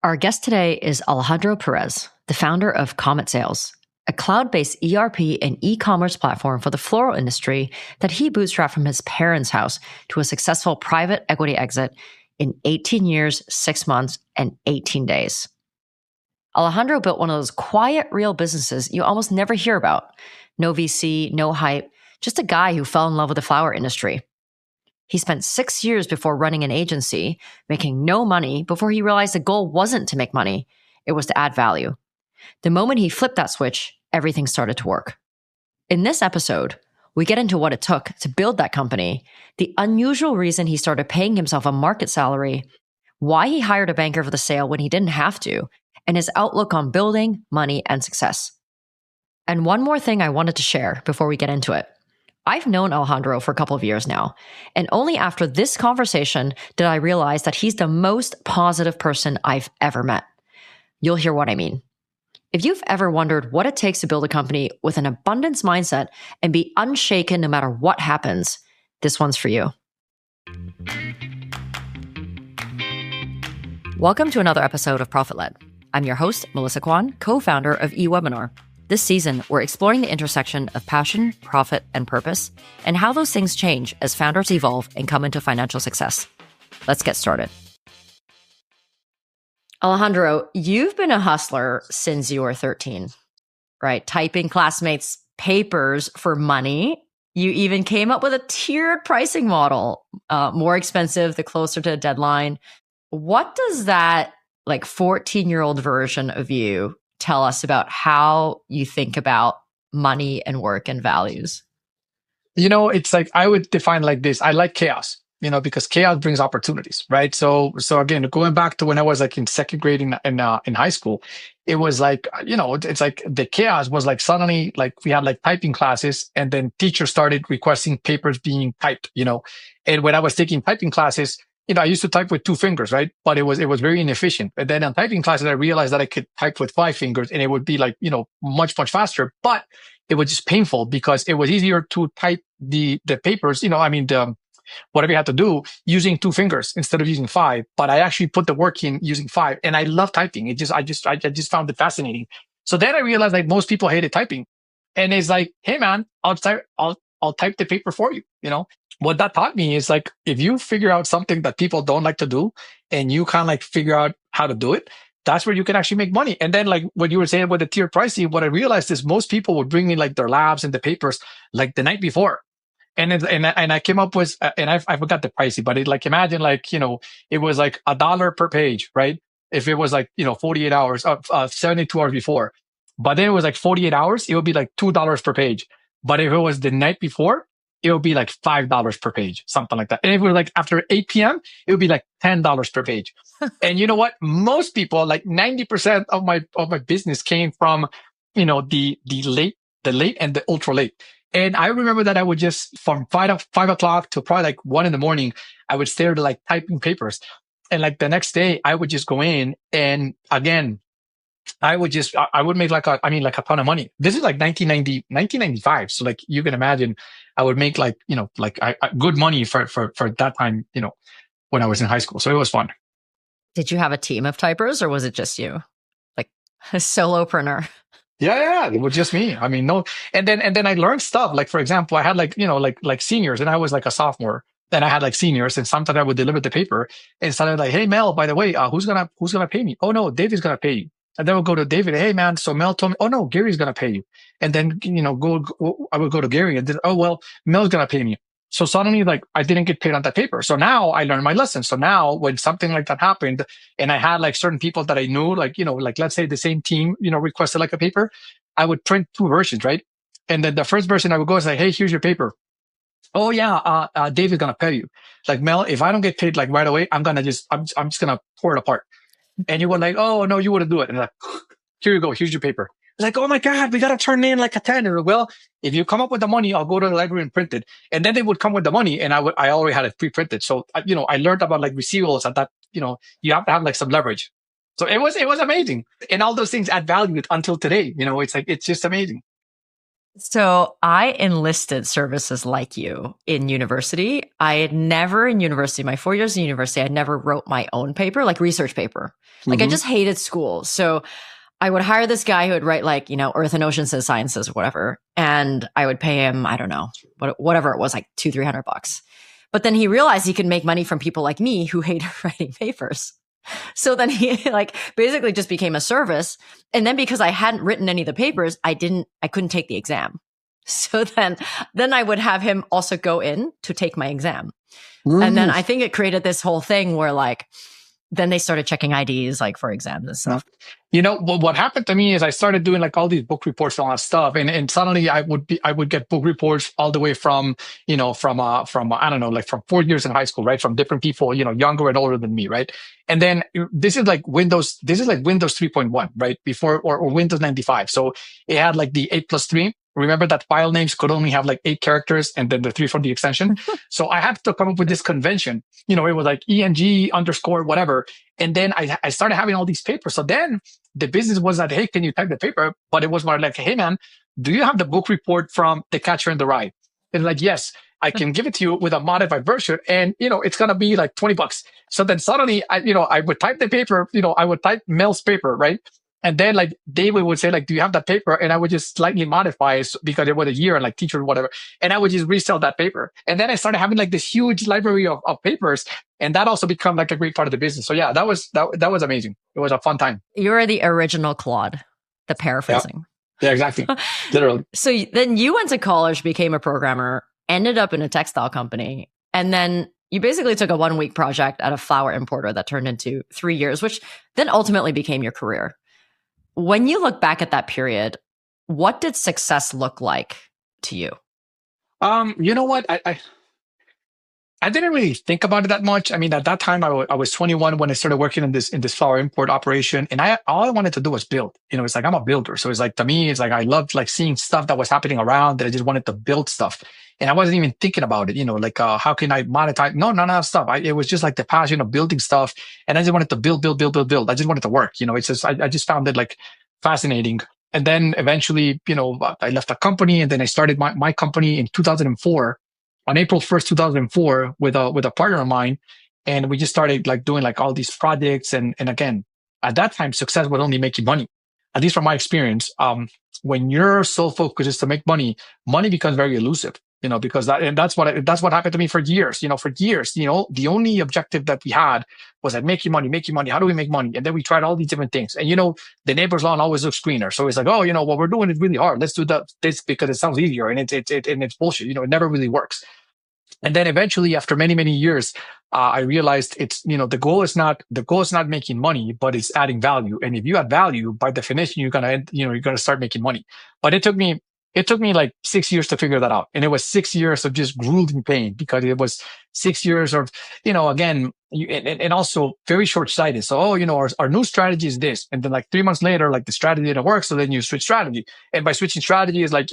Our guest today is Alejandro Perez, the founder of Komet Sales, a cloud-based ERP and e-commerce platform for the floral industry that he bootstrapped from his parents' house to a successful private equity exit in 18 years, 6 months, and 18 days. Alejandro built one of those quiet, real businesses you almost never hear about. No VC, no hype, just a guy who fell in love with the flower industry. He spent 6 years before running an agency, making no money before he realized the goal wasn't to make money, it was to add value. The moment he flipped that switch, everything started to work. In this episode, we get into what it took to build that company, the unusual reason he started paying himself a market salary, why he hired a banker for the sale when he didn't have to, and his outlook on building, money, and success. And one more thing I wanted to share before we get into it. I've known Alejandro for a couple of years now, and only after this conversation did I realize that he's the most positive person I've ever met. You'll hear what I mean. If you've ever wondered what it takes to build a company with an abundance mindset and be unshaken no matter what happens, this one's for you. Welcome to another episode of Profit Led. I'm your host, Melissa Kwan, co-founder of eWebinar. This season, we're exploring the intersection of passion, profit, and purpose, and how those things change as founders evolve and come into financial success. Let's get started. Alejandro, you've been a hustler since you were 13, right? Typing classmates' papers for money. You even came up with a tiered pricing model, more expensive the closer to a deadline. What does that 14-year-old version of you tell us about how you think about money and work and values? It's like I would define like this. I like chaos, because chaos brings opportunities, right? So again, going back to when I was like in second grade in high school, it was like, it's like the chaos was like suddenly like we had like typing classes and then teachers started requesting papers being typed, and when I was taking typing classes, I used to type with 2 fingers, right? But it was very inefficient. And then on typing classes, I realized that I could type with 5 fingers and it would be like, much, much faster. But it was just painful because it was easier to type the papers, whatever you had to do using 2 fingers instead of using 5. But I actually put the work in using 5. And I love typing. I just found it fascinating. So then I realized like most people hated typing. And it's like, hey man, I'll type the paper for you, What that taught me is like, if you figure out something that people don't like to do and you kind of like figure out how to do it, that's where you can actually make money. And then like what you were saying with the tiered pricing, what I realized is most people would bring me like their labs and the papers like the night before. And I came up with, and I forgot the pricing, but imagine it was like $1 per page, right? If it was 48 hours, 72 hours before, but then it was like 48 hours, it would be like $2 per page. But if it was the night before, it would be like $5 per page, something like that. And if it was like after 8 p.m., it would be like $10 per page. And you know what? Most people, like 90% of my business came from, the late and the ultra late. And I remember that I would just from 5 o'clock to probably like 1 a.m, I would stare to typing papers. And the next day I would just go in and again, I would make a ton of money. This is 1995. So you can imagine I would make good money for that time, when I was in high school. So it was fun. Did you have a team of typers or was it just you? Like a solopreneur? Yeah. It was just me. No. And then I learned stuff. Like, for example, I had like seniors and I was like a sophomore. Then I had seniors and sometimes I would deliver the paper and started like, hey, Mel, by the way, who's going to pay me? Oh no, David's going to pay you. And then we'll go to David. Hey man, so Mel told me, oh no, Gary's going to pay you. And then, I would go to Gary and then, oh, well, Mel's going to pay me. So suddenly I didn't get paid on that paper. So now I learned my lesson. So now when something like that happened and I had certain people that I knew, let's say the same team, requested a paper, I would print 2 versions, right? And then the first version I would go and say, hey, here's your paper. Oh yeah, David's going to pay you. Mel, if I don't get paid right away, I'm just going to pour it apart. And you were like, oh, no, you wouldn't do it. And here you go. Here's your paper. It's like, oh my God, we got to turn in a 10. And well, if you come up with the money, I'll go to the library and print it. And then they would come with the money and I already had it pre-printed. So, I learned about receivables and that, you have to have some leverage. So it was amazing. And all those things add value until today. It's just amazing. So I enlisted services like you in university. I had never in university, my 4 years in university, I never wrote my own paper, like research paper. Like I Mm-hmm. just hated school. So I would hire this guy who would write like, Earth and Ocean Sciences or whatever. And I would pay him, I don't know, whatever it was, like $200-300. But then he realized he could make money from people like me who hate writing papers. So then he like basically just became a service. And then because I hadn't written any of the papers, I couldn't take the exam. So then I would have him also go in to take my exam. And then I think it created this whole thing where like, then they started checking IDs like for exams and stuff. What happened to me is I started doing like all these book reports and all that stuff, and suddenly I would get book reports all the way from I don't know, like from 4 years in high school, right, from different people, younger and older than me, right. And then this is like Windows 3.1, right, before or Windows 95. So it had like the 8+3. Remember that file names could only have like 8 characters and then the 3 from the extension. So I had to come up with this convention. It was like ENG underscore whatever. And then I started having all these papers. So then the business was that, hey, can you type the paper? But it was more like, hey, man, do you have the book report from The Catcher in the Rye? And like, yes, I can give it to you with a modified version. And, it's going to be like $20. So then suddenly, I would type the paper, I would type Mel's paper, right? And then like David would say like, do you have that paper? And I would just slightly modify it because it was a year and like teacher or whatever. And I would just resell that paper. And then I started having like this huge library of papers. And that also become like a great part of the business. So yeah, that was amazing. It was a fun time. You're the original Claude, the paraphrasing. Yeah, exactly. Literally. So then you went to college, became a programmer, ended up in a textile company. And then you basically took a 1-week project at a flower importer that turned into 3 years, which then ultimately became your career. When you look back at that period, what did success look like to you? You know what? I didn't really think about it that much. I mean, at that time, I was 21 when I started working in this flower import operation, and all I wanted to do was build. It's like I'm a builder, so it's like to me, it's like I loved like seeing stuff that was happening around. That I just wanted to build stuff, and I wasn't even thinking about it. Like how can I monetize? No, none of that stuff. It was just like the passion of building stuff, and I just wanted to build, build, build, build, build. I just wanted to work. It's just I just found it like fascinating. And then eventually, I left the company, and then I started my company in 2004. On April 1st, 2004, with a partner of mine, and we just started like doing like all these projects. And again, at that time, success was only making money. At least from my experience, when your sole focus is to make money, money becomes very elusive. Because that's what happened to me for years. For years, the only objective that we had was like making money, making money. How do we make money? And then we tried all these different things. And the neighbor's lawn always looks greener. So it's like, oh, what we're doing is really hard. Let's do this because it sounds easier, and it's bullshit. It never really works. And then eventually, after many, many years, I realized it's, the goal is not making money, but it's adding value. And if you add value, by definition, you're going to start making money. But it took me like 6 years to figure that out. And it was 6 years of just grueling pain, because it was 6 years of, again, and also very short-sighted. So, our new strategy is this. And then like 3 months later, like the strategy didn't work. So then you switch strategy. And by switching strategy is like,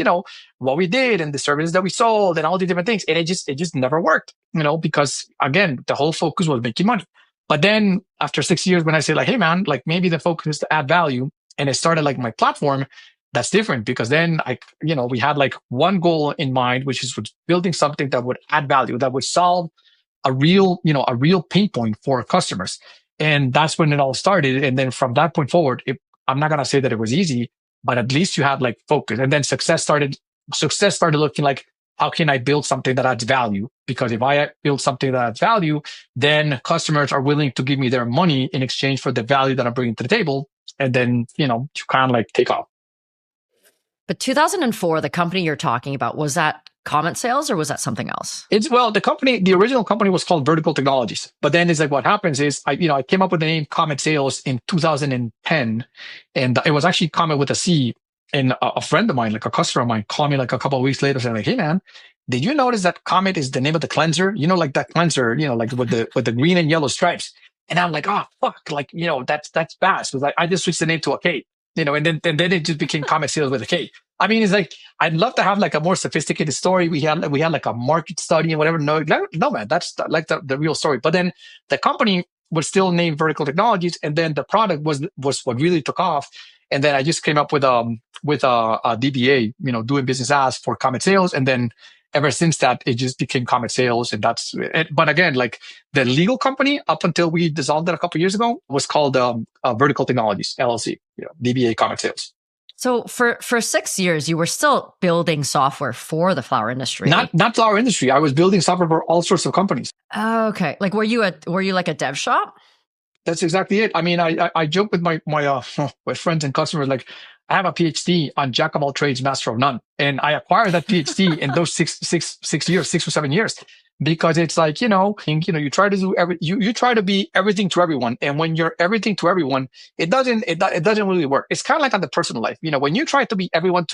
what we did and the services that we sold and all these different things. And it just never worked, because again, the whole focus was making money. But then after 6 years, when I say like, hey man, like maybe the focus is to add value, and I started like my platform, that's different, because then we had like one goal in mind, which is building something that would add value, that would solve a real pain point for customers. And that's when it all started. And then from that point forward, I'm not going to say that it was easy, but at least you had like focus. And then success started looking like, how can I build something that adds value? Because if I build something that adds value, then customers are willing to give me their money in exchange for the value that I'm bringing to the table. And then, you kind of like take off. But 2004, the company you're talking about, was that Komet Sales or was that something else? The original company was called Vertical Technologies. But then it's like, what happens is I came up with the name Komet Sales in 2010, and it was actually Komet with a C. And a friend of mine, like a customer of mine, called me like a couple of weeks later saying like, hey man, did you notice that Komet is the name of the cleanser? Like that cleanser, like with the green and yellow stripes. And I'm like, oh fuck, like, that's bad. So I just switched the name to a K, and then it just became Komet Sales with a K. I mean, it's like, I'd love to have like a more sophisticated story. We had like a market study and whatever. No, man, that's like the real story. But then the company was still named Vertical Technologies, and then the product was what really took off. And then I just came up with a DBA, doing business as for Komet Sales, and then ever since that, it just became Komet Sales, and that's it. But again, like the legal company, up until we dissolved it a couple of years ago, was called Vertical Technologies LLC, DBA Komet Sales. So for 6 years, you were still building software for the flower industry. Not flower industry. I was building software for all sorts of companies. Okay. Like, were you like a dev shop? That's exactly it. I mean, I joke with my friends and customers, like, I have a PhD on Jack of all trades, master of none, and I acquired that PhD in those 6 years, 6 or 7 years, because it's like, you try to do you try to be everything to everyone, and when you're everything to everyone, it doesn't really work. It's kind of like on the personal life, when you try to be everything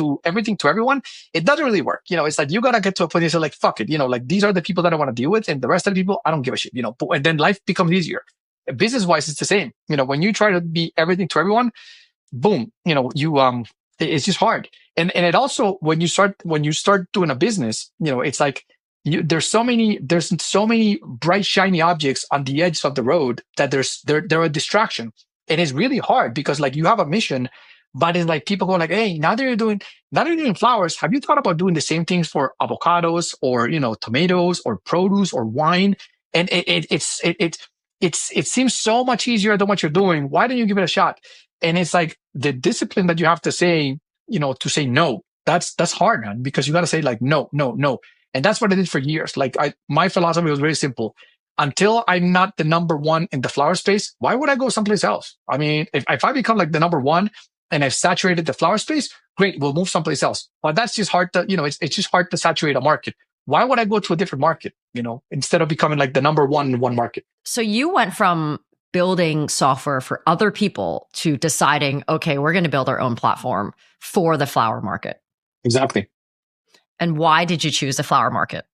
to everyone, it doesn't really work. It's like you gotta get to a point where you're like, fuck it, like these are the people that I want to deal with, and the rest of the people I don't give a shit, and then life becomes easier. Business wise, it's the same. When you try to be everything to everyone, boom, it's just hard. And it also, when you start doing a business, it's like there's so many bright, shiny objects on the edge of the road that they're a distraction. And it's really hard because, like, you have a mission, but it's like people go like, hey, now that you're doing flowers, have you thought about doing the same things for avocados or, tomatoes or produce or wine? And it seems so much easier than what you're doing. Why don't you give it a shot? And it's like the discipline that you have to say, to say no. That's hard, man, because you got to say like, no. And that's what I did for years. Like my philosophy was very simple. Until I'm not the number one in the flower space, why would I go someplace else? I mean, if I become like the number one and I've saturated the flower space, great, we'll move someplace else. But that's just hard to, it's just hard to saturate a market. Why would I go to a different market, instead of becoming like the number one in one market? So you went from building software for other people to deciding, okay, we're going to build our own platform for the flower market. Exactly. And why did you choose the flower market?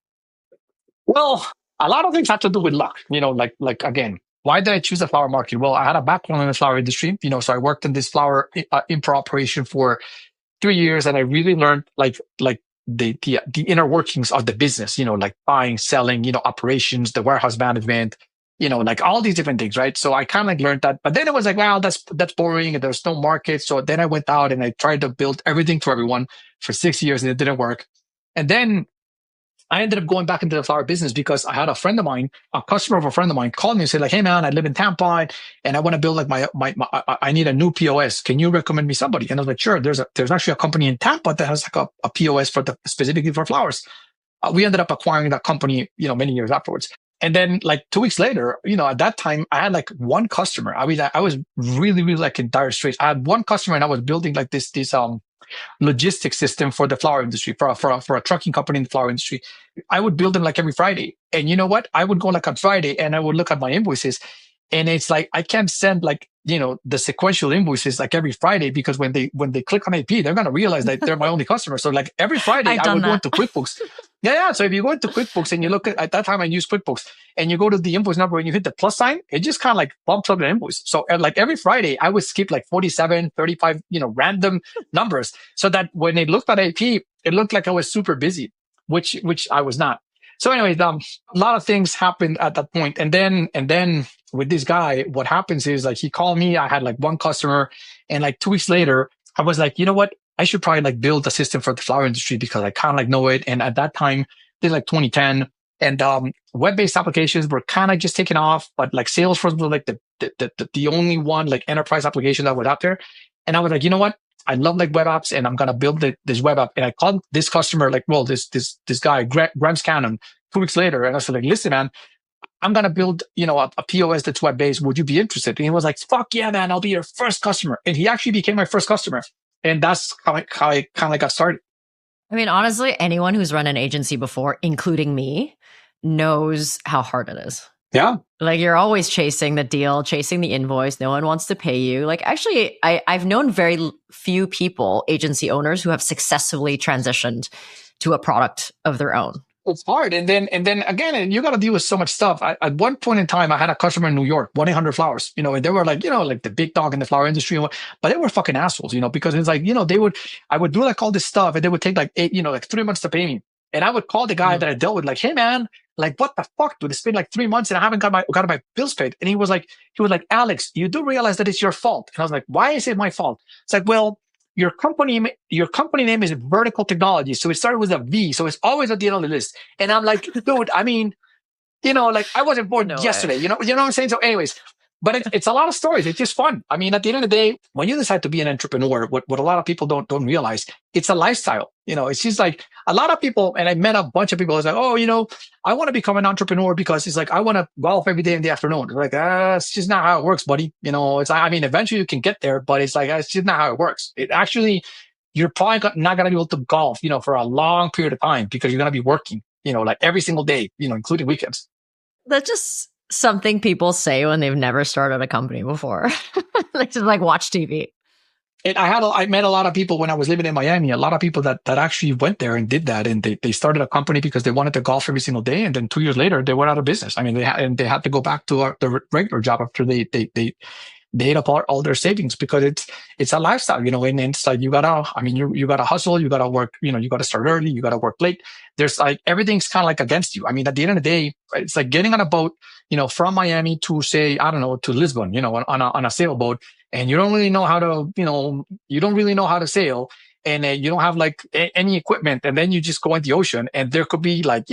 Well, a lot of things have to do with luck, like again, why did I choose the flower market? Well, I had a background in the flower industry, so I worked in this flower import operation for 3 years, and I really learned like the inner workings of the business, like buying, selling, operations, the warehouse management, like all these different things, right? So I kind of like learned that, but then it was like, wow, that's boring, and there's no market. So then I went out and I tried to build everything to everyone for 6 years, and it didn't work. And then I ended up going back into the flower business because I had a friend of mine, a customer of a friend of mine, called me and said like, hey man, I live in Tampa and I want to build like I need a new POS. Can you recommend me somebody? And I was like, sure. There's actually a company in Tampa that has like a POS specifically for flowers. We ended up acquiring that company, many years afterwards. And then like 2 weeks later, at that time I had like one customer. I mean, I was really, really like in dire straits. I had one customer and I was building like this logistics system for the flower industry, for a trucking company in the flower industry. I would build them like every Friday. And you know what? I would go like on Friday and I would look at my invoices, and it's like, I can't send like, the sequential invoices like every Friday, because when they click on AP, they're going to realize that they're my only customer. So like every Friday I would go into QuickBooks. Yeah. So if you go into QuickBooks and you look at that time I used QuickBooks, and you go to the invoice number and you hit the plus sign, it just kind of like bumps up the invoice. So like every Friday I would skip like 47, 35, random numbers, so that when they looked at AP, it looked like I was super busy, which I was not. So anyways, a lot of things happened at that point. And then with this guy, what happens is like he called me, I had like one customer, and like 2 weeks later, I was like, you know what? I should probably like build a system for the flower industry because I kind of like know it. And at that time, this is like 2010, and web-based applications were kind of just taking off, but like Salesforce was like the only one like enterprise application that was out there. And I was like, you know what? I love like web apps, and I'm going to build this web app. And I called this customer, like, well, this guy, Grimes Cannon, 2 weeks later. And I was like, listen, man, I'm going to build, a POS that's web based. Would you be interested? And he was like, fuck yeah, man, I'll be your first customer. And he actually became my first customer. And that's how I kind of got started. I mean, honestly, anyone who's run an agency before, including me, knows how hard it is. Yeah. Like, you're always chasing the deal, chasing the invoice. No one wants to pay you. Like, actually, I've known very few people, agency owners, who have successfully transitioned to a product of their own. It's hard. And then again, you got to deal with so much stuff. At one point in time, I had a customer in New York, 1-800-Flowers, and they were like, like the big dog in the flower industry, but they were fucking assholes, because it's like, I would do like all this stuff, and they would take like 3 months to pay me. And I would call the guy that I dealt with, like, hey man, Like, what the fuck, dude? It's been like 3 months and I haven't got my bills paid. And he was like, Alex, you do realize that it's your fault. And I was like, why is it my fault? It's like, well, your company name is Vertical Technology. So it started with a V. So it's always at the end of the list. And I'm like, dude, I mean, like I wasn't born yesterday, you know what I'm saying? So anyways, but it's a lot of stories. It's just fun. I mean, at the end of the day, when you decide to be an entrepreneur, what a lot of people don't realize, it's a lifestyle. It's just like a lot of people, and I met a bunch of people. It's like, oh, I want to become an entrepreneur because it's like, I want to golf every day in the afternoon. It's like, it's just not how it works, buddy. I mean, eventually you can get there, but it's like, it's just not how it works. It actually, you're probably not going to be able to golf, for a long period of time because you're going to be working, like every single day, including weekends. That's just something people say when they've never started a company before. They just like watch TV. And I met a lot of people when I was living in Miami, a lot of people that actually went there and did that. And they started a company because they wanted to golf every single day. And then 2 years later, they went out of business. I mean, they had to go back to the regular job after they ate up all their savings because it's a lifestyle, and it's like, you gotta hustle, you gotta work, you gotta start early, you gotta work late. There's like, everything's kind of like against you. I mean, at the end of the day, it's like getting on a boat, from Miami to say, I don't know, to Lisbon, on a sailboat, and you don't really know how to sail. And you don't have like any equipment, and then you just go in the ocean, and there could be like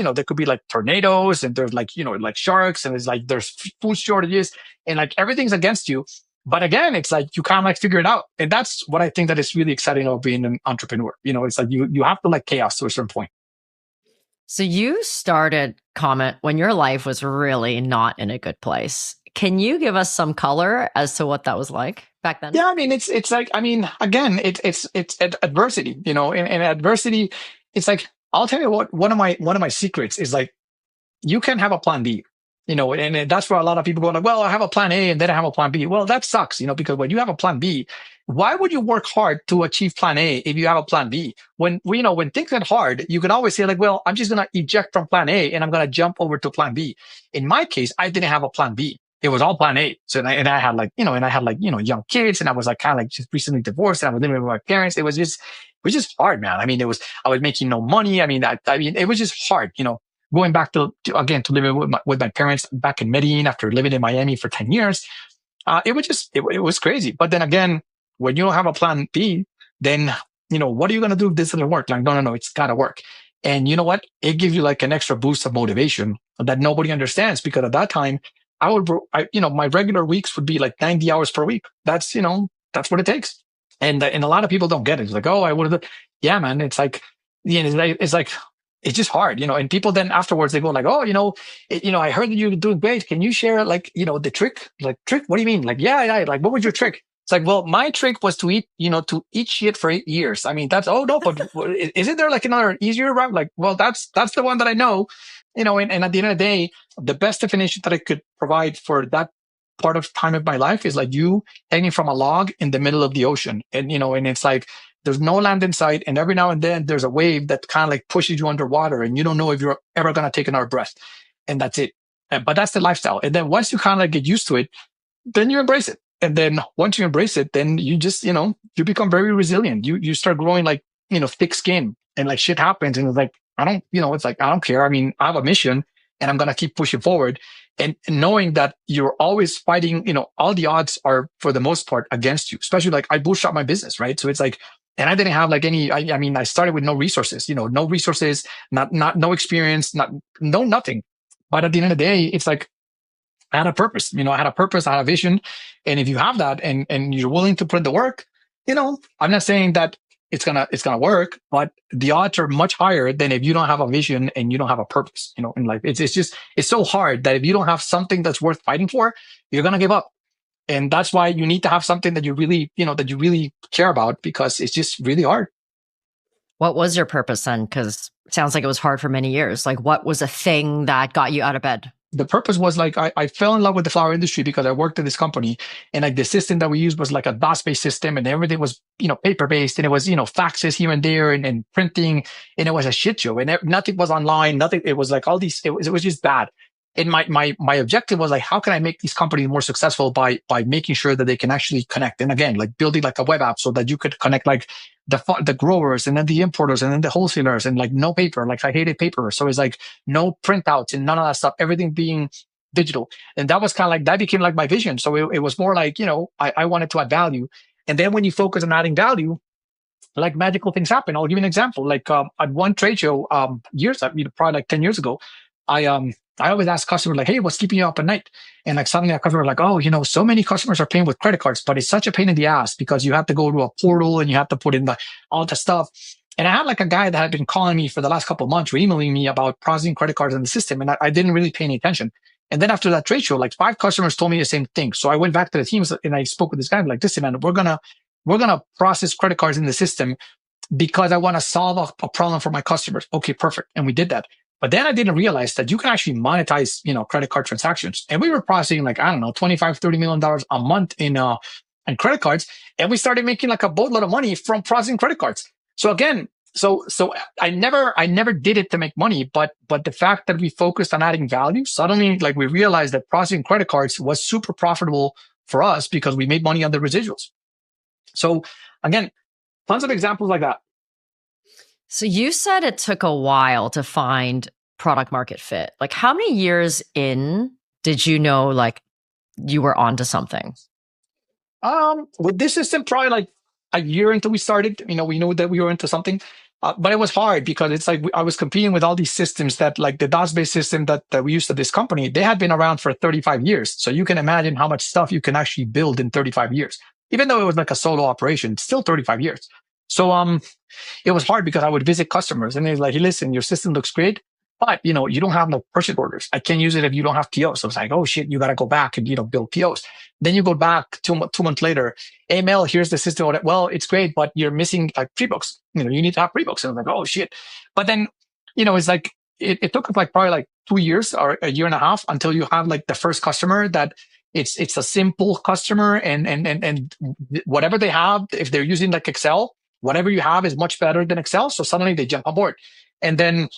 tornadoes, and there's like like sharks, and there's food shortages, and like everything's against you. But again, it's like you kind of like figure it out, and that's what I think that is really exciting about being an entrepreneur. It's like you have to like chaos to a certain point. So you started Comet when your life was really not in a good place. Can you give us some color as to what that was like back then? Yeah, I mean, it's like, I mean, again, it's adversity, and adversity. It's like, I'll tell you what, one of my secrets is like, you can have a plan B, and that's where a lot of people go like, well, I have a plan A and then I have a plan B. Well, that sucks, because when you have a plan B, why would you work hard to achieve plan A if you have a plan B? When things get hard, you can always say like, well, I'm just going to eject from plan A and I'm going to jump over to plan B. In my case, I didn't have a plan B. It was all plan A. So, and I had young kids, and I was like kind of like just recently divorced, and I was living with my parents. It was just hard, man. I mean, I was making no money. I mean, it was just hard, going back to living with my parents back in Medellin after living in Miami for 10 years. It was crazy. But then again, when you don't have a plan B, then, what are you going to do if this doesn't work? Like, no, it's got to work. And you know what? It gives you like an extra boost of motivation that nobody understands, because at that time, my regular weeks would be like 90 hours per week. That's what it takes. And a lot of people don't get it. It's like, oh, I would have, yeah, man. It's like, it's like, it's just hard, and people then afterwards, they go like, oh, I heard that you're doing great. Can you share like, the trick? Like, trick? What do you mean? Like, yeah. Like, what was your trick? It's like, well, my trick was to eat shit for 8 years. I mean, oh no, but isn't there like another easier route? Like, well, that's the one that I know. And at the end of the day, the best definition that I could provide for that part of time of my life is like you hanging from a log in the middle of the ocean. And, and it's like, there's no land in sight. And every now and then there's a wave that kind of like pushes you underwater, and you don't know if you're ever going to take another breath. And that's it. But that's the lifestyle. And then once you kind of like get used to it, then you embrace it. And then once you embrace it, then you just, you become very resilient. You start growing like, thick skin, and like shit happens. And it's like, it's like, I don't care. I mean, I have a mission, and I'm going to keep pushing forward. And knowing that you're always fighting, all the odds are for the most part against you, especially like I bootstrapped my business, right? So it's like, and I didn't have like I started with no resources, no resources, no experience, nothing. But at the end of the day, it's like, I had a purpose, I had a vision. And if you have that and you're willing to put in the work, I'm not saying that it's gonna work, but the odds are much higher than if you don't have a vision and you don't have a purpose, in life. It's so hard that if you don't have something that's worth fighting for, you're gonna give up. And that's why you need to have something that you really care about, because it's just really hard. What was your purpose then? Because it sounds like it was hard for many years. Like, what was a thing that got you out of bed? The purpose was like, I fell in love with the flower industry because I worked at this company, and like the system that we used was like a DOS-based system, and everything was, paper-based, and it was, faxes here and there and printing, and it was a shit show, and nothing was online, nothing. It was like all these, it was just bad. And my objective was like, how can I make these companies more successful by making sure that they can actually connect? And again, like building like a web app so that you could connect like the growers and then the importers and then the wholesalers, and like no paper. Like I hated paper. So it's like no printouts and none of that stuff, everything being digital. And that was kind of like, that became like my vision. So it was more like, I wanted to add value. And then when you focus on adding value, like magical things happen. I'll give you an example. Like at one trade show, probably like 10 years ago, I always ask customers like, hey, what's keeping you up at night? And like suddenly a customer like, oh, so many customers are paying with credit cards, but it's such a pain in the ass because you have to go to a portal and you have to put in all the stuff. And I had like a guy that had been calling me for the last couple of months or emailing me about processing credit cards in the system. And I didn't really pay any attention. And then after that trade show, like 5 customers told me the same thing. So I went back to the teams and I spoke with this guy. I'm like, listen, man, we're going to process credit cards in the system because I want to solve a problem for my customers. Okay, perfect. And we did that. But then I didn't realize that you can actually monetize, credit card transactions. And we were processing like, I don't know, $25, $30 million a month in credit cards. And we started making like a boatload of money from processing credit cards. So again, so I never did it to make money, but the fact that we focused on adding value, suddenly like we realized that processing credit cards was super profitable for us because we made money on the residuals. So again, tons of examples like that. So you said it took a while to find product market fit. Like how many years in did you know like you were onto something? With this system, probably like a year until we started, we knew that we were into something. But it was hard because it's like I was competing with all these systems that like the DOS-based system that we used at this company, they had been around for 35 years. So you can imagine how much stuff you can actually build in 35 years. Even though it was like a solo operation, it's still 35 years. So it was hard because I would visit customers and they're like, hey, listen, your system looks great, but you don't have no purchase orders. I can't use it if you don't have POs. So it's like, oh shit, you got to go back and, build POs. Then you go back 2 months later. Hey, Mel, here's the system. Well, it's great, but you're missing like pre-books. You need to have pre-books. And I'm like, oh shit. But then, it's like, it took like probably like 2 years or a year and a half until you have like the first customer that it's a simple customer and whatever they have, if they're using like Excel, whatever you have is much better than Excel. So suddenly they jump on board. And then,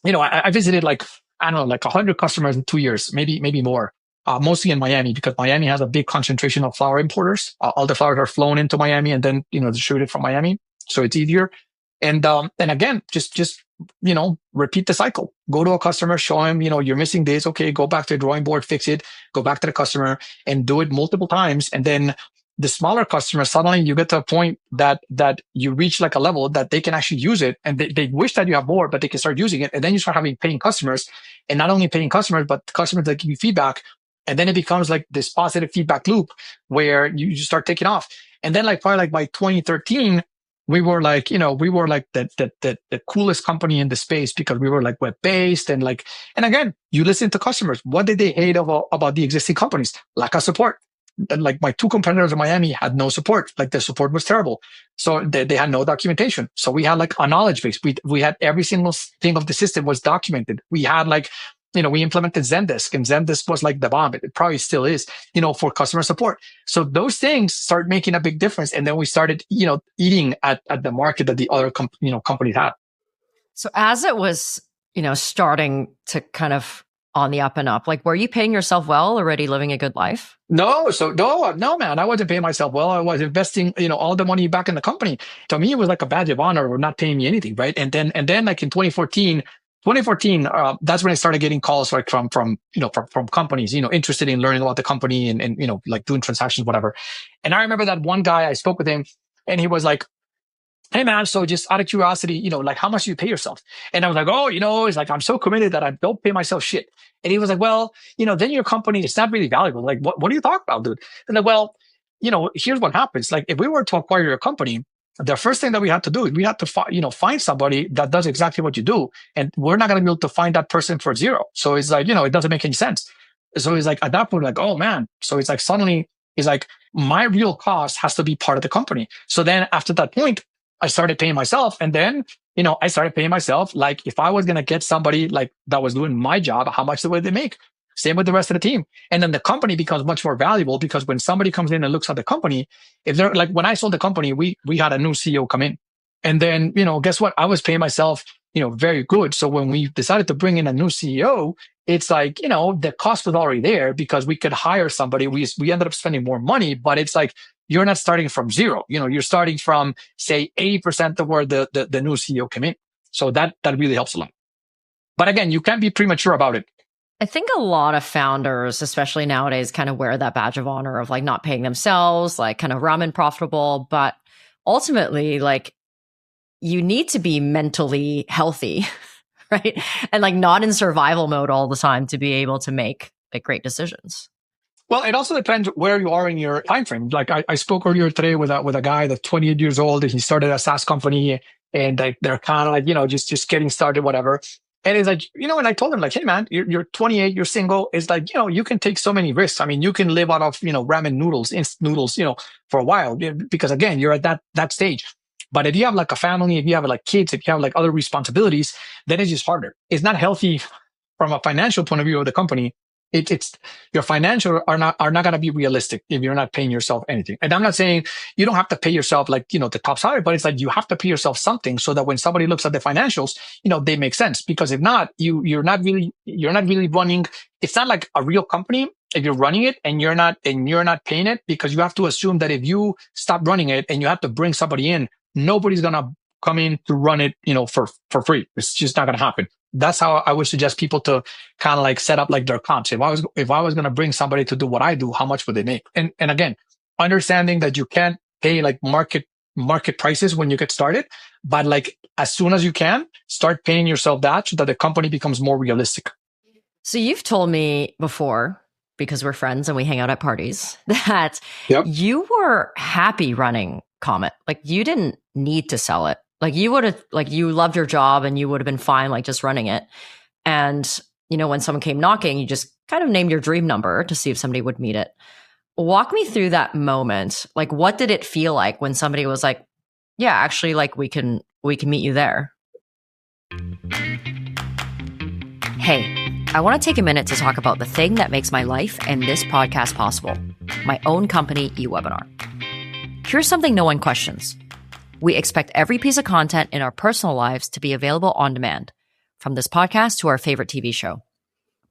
I visited like, I don't know, like 100 customers in 2 years, maybe more, mostly in Miami because Miami has a big concentration of flower importers. All the flowers are flown into Miami and then, distributed from Miami. So it's easier. And again, just, repeat the cycle. Go to a customer, show him, you're missing this. Okay, go back to the drawing board, fix it, go back to the customer and do it multiple times. And then the smaller customers, suddenly you get to a point that you reach like a level that they can actually use it. And they wish that you have more, but they can start using it. And then you start having paying customers, and not only paying customers, but customers that give you feedback. And then it becomes like this positive feedback loop where you just start taking off. And then like probably like by 2013, we were like, the coolest company in the space because we were like web based and again, you listen to customers. What did they hate about the existing companies? Lack of support. Like my 2 competitors in Miami had no support. Like the support was terrible. So they had no documentation. So we had like a knowledge base. We had every single thing of the system was documented. We had like, we implemented Zendesk, and Zendesk was like the bomb. It probably still is, for customer support. So those things start making a big difference. And then we started, eating at the market that the other companies had. So as it was, starting to kind of on the up and up, like, were you paying yourself well, already living a good life? No, man, I wasn't paying myself well. I was investing, all the money back in the company. To me, it was like a badge of honor or not paying me anything, right? And then like in 2014, that's when I started getting calls like from companies, interested in learning about the company and like doing transactions, whatever. And I remember that one guy, I spoke with him and he was like, hey man, so just out of curiosity, like how much do you pay yourself? And I was like, oh, it's like, I'm so committed that I don't pay myself shit. And he was like, well, then your company is not really valuable. Like, what are you talking about, dude? And like, well, here's what happens. Like if we were to acquire your company, the first thing that we had to do is we had to find somebody that does exactly what you do. And we're not going to be able to find that person for zero. So it's like, it doesn't make any sense. So it's like, at that point, like, oh man. So it's like, suddenly it's like my real cost has to be part of the company. So then after that point, I started paying myself. And then, I started paying myself. Like if I was going to get somebody like that was doing my job, how much would they make? Same with the rest of the team. And then the company becomes much more valuable because when somebody comes in and looks at the company, if they're like, when I sold the company, we had a new CEO come in. And then, guess what? I was paying myself very good. So when we decided to bring in a new CEO, it's like, the cost was already there because we could hire somebody. We ended up spending more money, but it's like, you're not starting from zero. You're starting from, say, 80% of where the new CEO came in. So that really helps a lot. But again, you can't be premature about it. I think a lot of founders, especially nowadays, kind of wear that badge of honor of like not paying themselves, like kind of ramen profitable. But ultimately, like, you need to be mentally healthy, right? And like not in survival mode all the time to be able to make like great decisions. Well, it also depends where you are in your time frame. Like I spoke earlier today with a guy that's 28 years old, and he started a SaaS company, and they're kind of like, just getting started, whatever. And it's like, and I told him like, hey man, you're 28, you're single. It's like, you can take so many risks. I mean, you can live out of, ramen noodles, instant noodles, for a while, because again, you're at that stage. But if you have like a family, if you have like kids, if you have like other responsibilities, then it's just harder. It's not healthy from a financial point of view of the company. It's your financial are not going to be realistic if you're not paying yourself anything. And I'm not saying you don't have to pay yourself like, the top salary, but it's like you have to pay yourself something so that when somebody looks at the financials, they make sense. Because if not, you're not really running. It's not like a real company if you're running it and you're not paying it, because you have to assume that if you stop running it and you have to bring somebody in, nobody's going to come in to run it, for free. It's just not going to happen. That's how I would suggest people to kind of like set up like their comps. If I was going to bring somebody to do what I do, how much would they make? And again, understanding that you can't pay like market prices when you get started, but like as soon as you can, start paying yourself that so that the company becomes more realistic. So you've told me before, because we're friends and we hang out at parties, that you were happy running Comet. Like you didn't need to sell it. Like you would have, like you loved your job and you would have been fine, like just running it. And, when someone came knocking, you just kind of named your dream number to see if somebody would meet it. Walk me through that moment. Like, what did it feel like when somebody was like, yeah, actually, like we can meet you there? Hey, I want to take a minute to talk about the thing that makes my life and this podcast possible, my own company, eWebinar. Here's something no one questions. We expect every piece of content in our personal lives to be available on demand, from this podcast to our favorite TV show.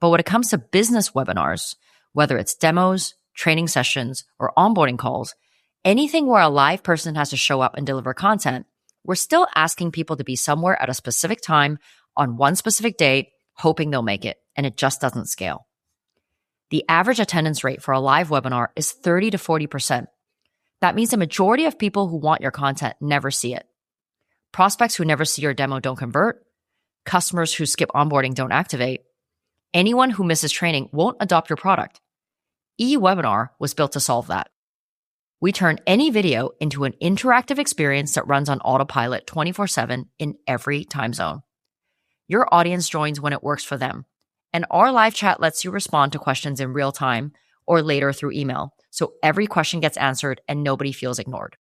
But when it comes to business webinars, whether it's demos, training sessions, or onboarding calls, anything where a live person has to show up and deliver content, we're still asking people to be somewhere at a specific time on one specific date, hoping they'll make it, and it just doesn't scale. The average attendance rate for a live webinar is 30 to 40%. That means the majority of people who want your content never see it. Prospects who never see your demo don't convert. Customers who skip onboarding don't activate. Anyone who misses training won't adopt your product. eWebinar was built to solve that. We turn any video into an interactive experience that runs on autopilot 24/7 in every time zone. Your audience joins when it works for them, and our live chat lets you respond to questions in real time or later through email, so every question gets answered and nobody feels ignored.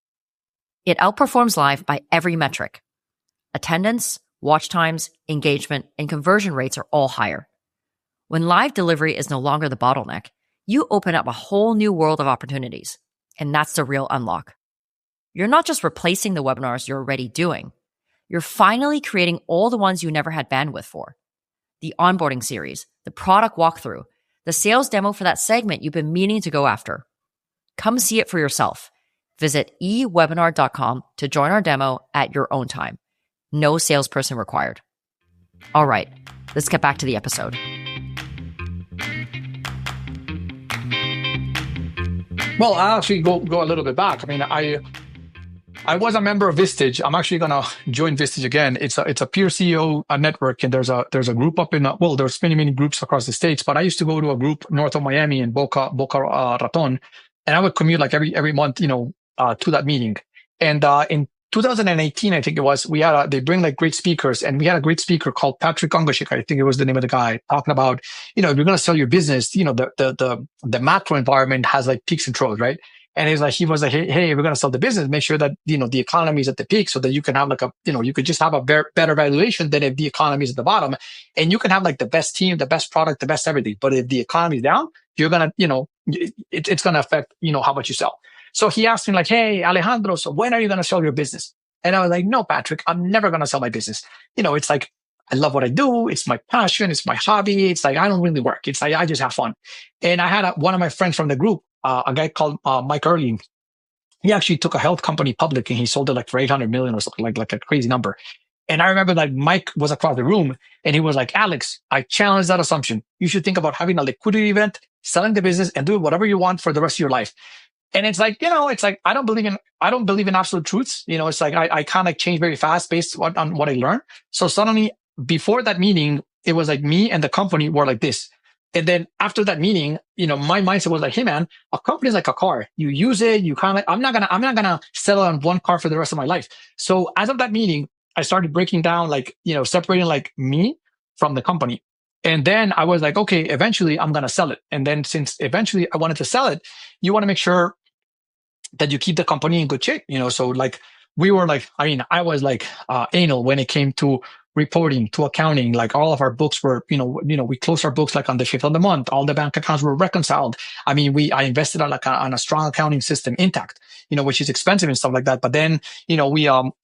It outperforms live by every metric. Attendance, watch times, engagement, and conversion rates are all higher. When live delivery is no longer the bottleneck, you open up a whole new world of opportunities, and that's the real unlock. You're not just replacing the webinars you're already doing. You're finally creating all the ones you never had bandwidth for. The onboarding series, the product walkthrough, the sales demo for that segment you've been meaning to go after. Come see it for yourself. Visit ewebinar.com to join our demo at your own time. No salesperson required. All right, let's get back to the episode. Well, I'll actually go a little bit back. I mean, I was a member of Vistage. I'm actually going to join Vistage again. It's a peer CEO network, and there's a group up in there's many groups across the states. But I used to go to a group north of Miami in Boca Raton, and I would commute like every month, to that meeting. And in 2018, I think it was, they bring like great speakers, and we had a great speaker called Patrick Ongashik. I think it was the name of the guy, talking about, if you're going to sell your business, the macro environment has like peaks and troughs, right? And he was like, hey, we're going to sell the business. Make sure that, the economy is at the peak so that you can have like you could just have a better valuation than if the economy is at the bottom. And you can have like the best team, the best product, the best everything. But if the economy is down, you're going to, it's going to affect, how much you sell. So he asked me like, hey, Alejandro, so when are you going to sell your business? And I was like, no, Patrick, I'm never going to sell my business. It's like, I love what I do. It's my passion. It's my hobby. It's like, I don't really work. It's like, I just have fun. And I had one of my friends from the group, a guy called Mike Erling. He actually took a health company public and he sold it like for 800 million or something, like a crazy number. And I remember like Mike was across the room and he was like, Alex, I challenge that assumption. You should think about having a liquidity event, selling the business and doing whatever you want for the rest of your life. And it's like, it's like, I don't believe in absolute truths. It's like, I kind of change very fast based on what I learn. So suddenly before that meeting, it was like me and the company were like this. And then after that meeting, my mindset was like, hey man, a company is like a car. You use it, you kind of, I'm not gonna settle on one car for the rest of my life. So as of that meeting, I started breaking down, like, separating like me from the company. And then I was like, okay, eventually I'm going to sell it. And then since eventually I wanted to sell it, you want to make sure that you keep the company in good shape, So like we were like, I was like anal when it came to reporting, to accounting. Like all of our books were, we closed our books like on the 5th of the month. All the bank accounts were reconciled. I invested on on a strong accounting system, Intact, which is expensive and stuff like that. But then,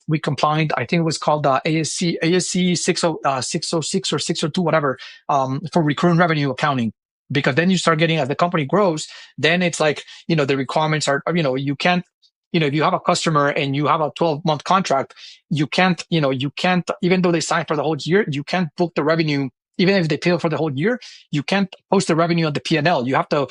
we complied. I think it was called ASC 606 or 602, whatever, for recurring revenue accounting. Because then you start getting, as the company grows, then it's like, the requirements are, you can't, if you have a customer and you have a 12-month contract, you can't, even though they sign for the whole year, you can't book the revenue. Even if they pay for the whole year, you can't post the revenue on the P&L. You have to,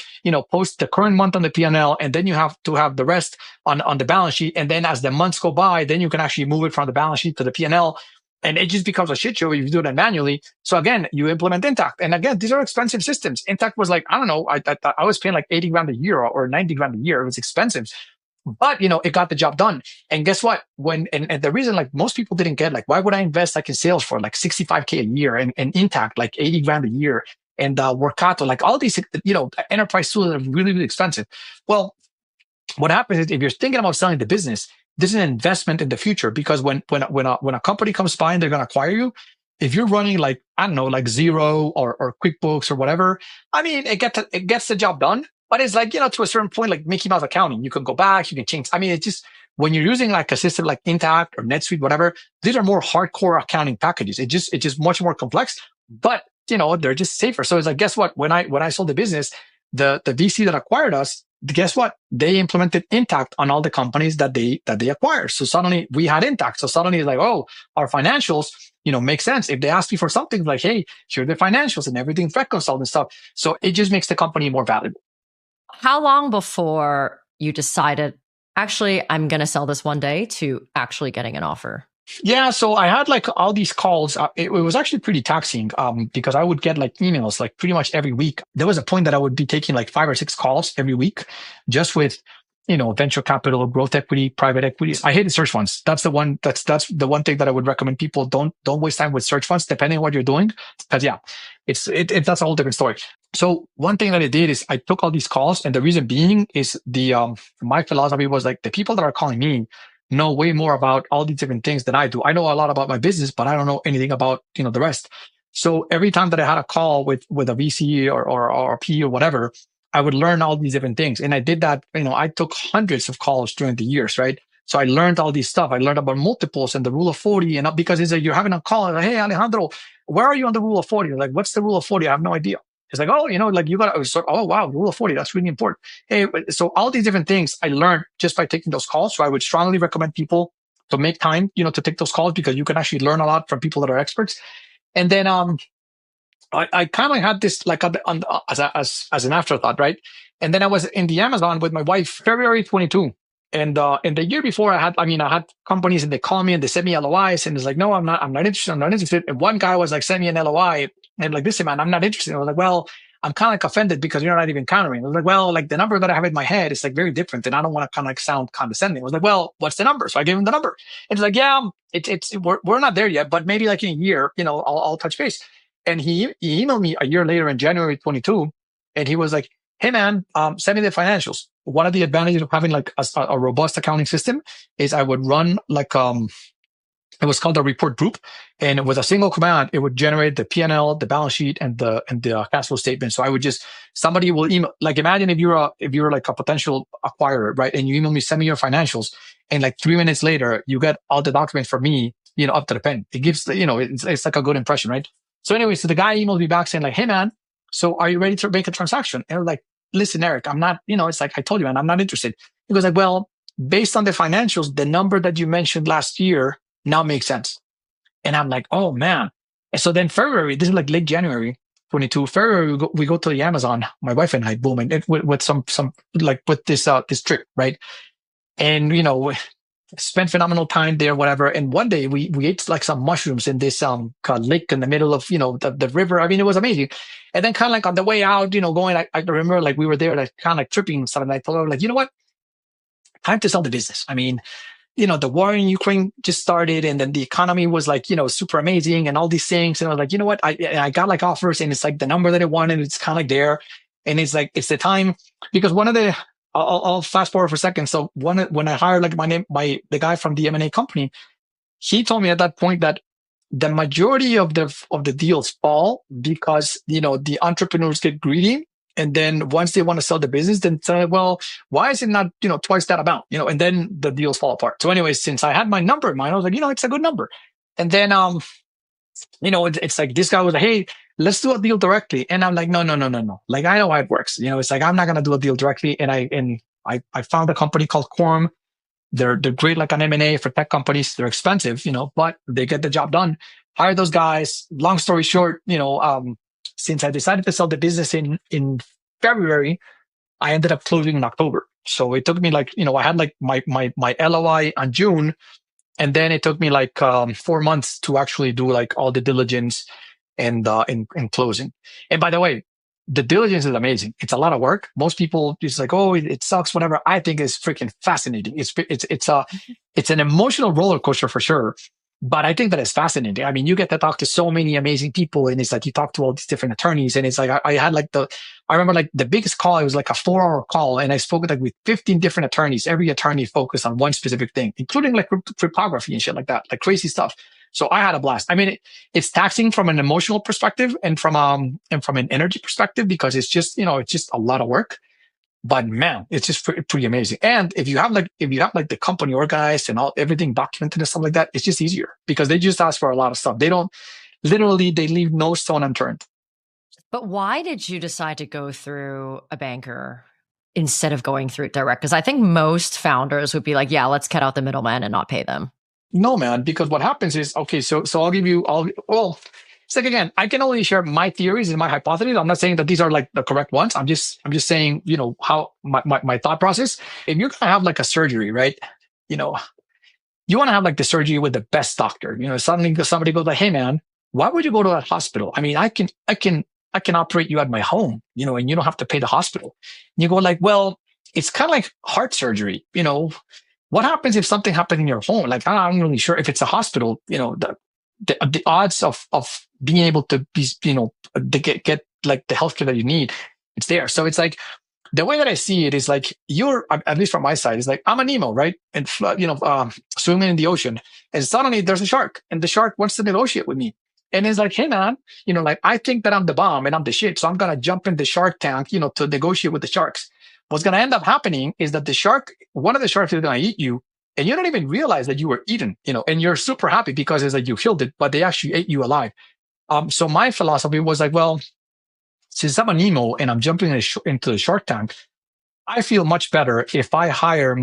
post the current month on the P&L, and then you have to have the rest on the balance sheet. And then as the months go by, then you can actually move it from the balance sheet to the P&L. And it just becomes a shit show if you do that manually. So again, you implement Intact. And again, these are expensive systems. Intact was like, I don't know, I was paying like 80 grand a year or 90 grand a year. It was expensive. But, it got the job done. And guess what? And the reason like most people didn't get, like, why would I invest like in sales for like 65K a year and Intact like 80 grand a year and Workato, like all these, enterprise tools are really, really expensive. Well, what happens is if you're thinking about selling the business, this is an investment in the future, because when a company comes by and they're going to acquire you, if you're running like, I don't know, like Xero or QuickBooks or whatever, it gets the job done. But it's like, to a certain point, like Mickey Mouse accounting, you can go back, you can change. It's just, when you're using like a system like Intact or NetSuite, whatever, these are more hardcore accounting packages. It's just much more complex, but they're just safer. So it's like, guess what? When I sold the business, the VC that acquired us, guess what? They implemented Intact on all the companies that they acquired. So suddenly we had Intact. So suddenly it's like, oh, our financials, make sense. If they ask me for something, like, hey, here are the financials and everything's reconciled and stuff. So it just makes the company more valuable. How long before you decided, actually, I'm going to sell this one day, to actually getting an offer? Yeah, so I had like all these calls. It was actually pretty taxing because I would get like emails like pretty much every week. There was a point that I would be taking like 5 or 6 calls every week just with, venture capital, growth equity, private equities. I hated search funds. That's the one thing that I would recommend people don't waste time with search funds, depending on what you're doing. Because yeah, that's a whole different story. So one thing that I did is I took all these calls, and the reason being is my philosophy was like, the people that are calling me know way more about all these different things than I do. I know a lot about my business, but I don't know anything about, the rest. So every time that I had a call with a VC or a PE or whatever, I would learn all these different things. And I did that, I took hundreds of calls during the years, right? So I learned all this stuff. I learned about multiples and the rule of 40. And because it's like, you're having a call, like, hey, Alejandro, where are you on the rule of 40? Like, what's the rule of 40? I have no idea. It's like, oh, like you got to, oh, wow, rule of 40. That's really important. Hey, so all these different things I learned just by taking those calls. So I would strongly recommend people to make time, to take those calls, because you can actually learn a lot from people that are experts. And then, I kind of had this like as an afterthought, right? And then I was in the Amazon with my wife, February 22. And in the year before, I had companies and they call me and they send me LOIs, and it's like, no, I'm not interested. And one guy was like, send me an LOI, and like, listen, man, I'm not interested. I was like, well, I'm kind of like offended because you're not even countering. I was like, well, like the number that I have in my head is like very different, and I don't want to kind of like sound condescending. I was like, well, what's the number? So I gave him the number. And it's like, yeah, we're not there yet, but maybe like in a year, I'll touch base. And he emailed me a year later in January 22, and he was like, hey man, send me the financials. One of the advantages of having like a robust accounting system is I would run like it was called a report group, and with a single command, it would generate the P&L, the balance sheet, and the cash flow statement. So I would somebody will email, like, imagine if you're like a potential acquirer, right? And you email me, send me your financials. And like 3 minutes later, you get all the documents from me, up to the pen. It gives, it's like a good impression, right? So anyway, so the guy emailed me back saying like, hey man, so are you ready to make a transaction? And I was like, listen, Eric, I'm not, it's like, I told you, man, I'm not interested. He goes like, well, based on the financials, the number that you mentioned last year now makes sense. And I'm like, oh man. And so then February, this is like late January 22, February, we go to the Amazon, my wife and I, boom, and with some like with this trip, right? And, spent phenomenal time there, whatever. And one day we ate like some mushrooms in this lake in the middle of, the river. I mean, it was amazing. And then kind of like on the way out, going, I remember like we were there, like kind of like tripping and stuff. And I told her like, you know what? Time to sell the business. I mean, the war in Ukraine just started, and then the economy was like, super amazing and all these things. And I was like, you know what? I got like offers, and it's like the number that I wanted. It's kind of like there. And it's like, it's the time, because one of the, I'll fast forward for a second. So when I hired like the guy from the M&A company, he told me at that point that the majority of the deals fall because, the entrepreneurs get greedy. And then once they want to sell the business, then say, well, why is it not, twice that amount, and then the deals fall apart. So anyways, since I had my number in mind, I was like, it's a good number. And then, it's like this guy was like, hey, let's do a deal directly. And I'm like, no. Like, I know how it works. It's like, I'm not going to do a deal directly. And I found a company called Quorum. They're great, like an M&A for tech companies. They're expensive, but they get the job done. Hire those guys. Long story short, since I decided to sell the business in February, I ended up closing in October. So it took me like, I had like my LOI on June, and then it took me like 4 months to actually do like all the diligence and closing. And by the way, the diligence is amazing. It's a lot of work. Most people just like, oh, it sucks, whatever. I think it's freaking fascinating. It's an emotional roller coaster for sure. But I think that it's fascinating. I mean, you get to talk to so many amazing people, and it's like you talk to all these different attorneys, and it's like I had like I remember like the biggest call. It was like a 4-hour call, and I spoke with 15 different attorneys. Every attorney focused on one specific thing, including like cryptography and shit like that, like crazy stuff. So I had a blast. I mean, it's taxing from an emotional perspective and from an energy perspective, because it's just it's just a lot of work. But man, it's just pretty amazing. And if you have like the company organized and everything documented and stuff like that, it's just easier, because they just ask for a lot of stuff. They leave no stone unturned. But why did you decide to go through a banker instead of going through it direct? Because I think most founders would be like, yeah, let's cut out the middleman and not pay them. No, man, because what happens is, okay, so I'll give you it's like, again, I can only share my theories and my hypotheses. I'm not saying that these are like the correct ones. I'm just saying, how my thought process. If you're gonna have like a surgery, right? You want to have like the surgery with the best doctor. Suddenly somebody goes like, hey man, why would you go to that hospital? I mean, I can operate you at my home, and you don't have to pay the hospital. And you go like, well, it's kind of like heart surgery. What happens if something happened in your home? Like, I'm not really sure if it's a hospital, the odds of being able to be, to get like the healthcare that you need, it's there. So it's like, the way that I see it is like, you're, at least from my side, is like, I'm a Nemo, right? And, swimming in the ocean, and suddenly there's a shark, and the shark wants to negotiate with me. And it's like, hey man, like, I think that I'm the bomb and I'm the shit. So I'm going to jump in the shark tank, to negotiate with the sharks. What's going to end up happening is that one of the sharks is going to eat you, and you don't even realize that you were eaten, and you're super happy because it's like you killed it, but they actually ate you alive. So my philosophy was like, well, since I'm a Nemo and I'm jumping into the shark tank, I feel much better if I hire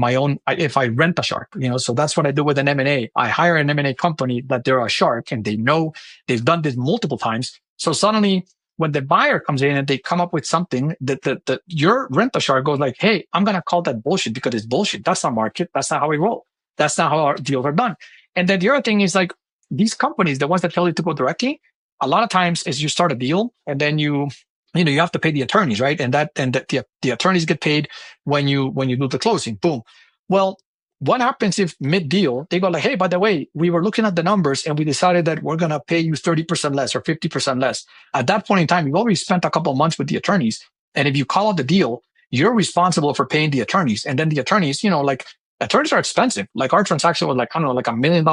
if I rent a shark, so that's what I do with an M&A. I hire an M&A company that they're a shark, and they know they've done this multiple times. So suddenly when the buyer comes in and they come up with something that your rent a shark goes like, hey, I'm going to call that bullshit because it's bullshit. That's not market. That's not how we roll. That's not how our deals are done. And then the other thing is like, these companies, the ones that tell you to go directly, a lot of times is you start a deal and then you have to pay the attorneys, right? And the attorneys get paid when you do the closing. Boom. Well, what happens if mid-deal, they go like, hey, by the way, we were looking at the numbers and we decided that we're going to pay you 30% less or 50% less. At that point in time, you've already spent a couple of months with the attorneys. And if you call out the deal, you're responsible for paying the attorneys. And then the attorneys, like, attorneys are expensive. Like, our transaction was like, I don't know, like $1 million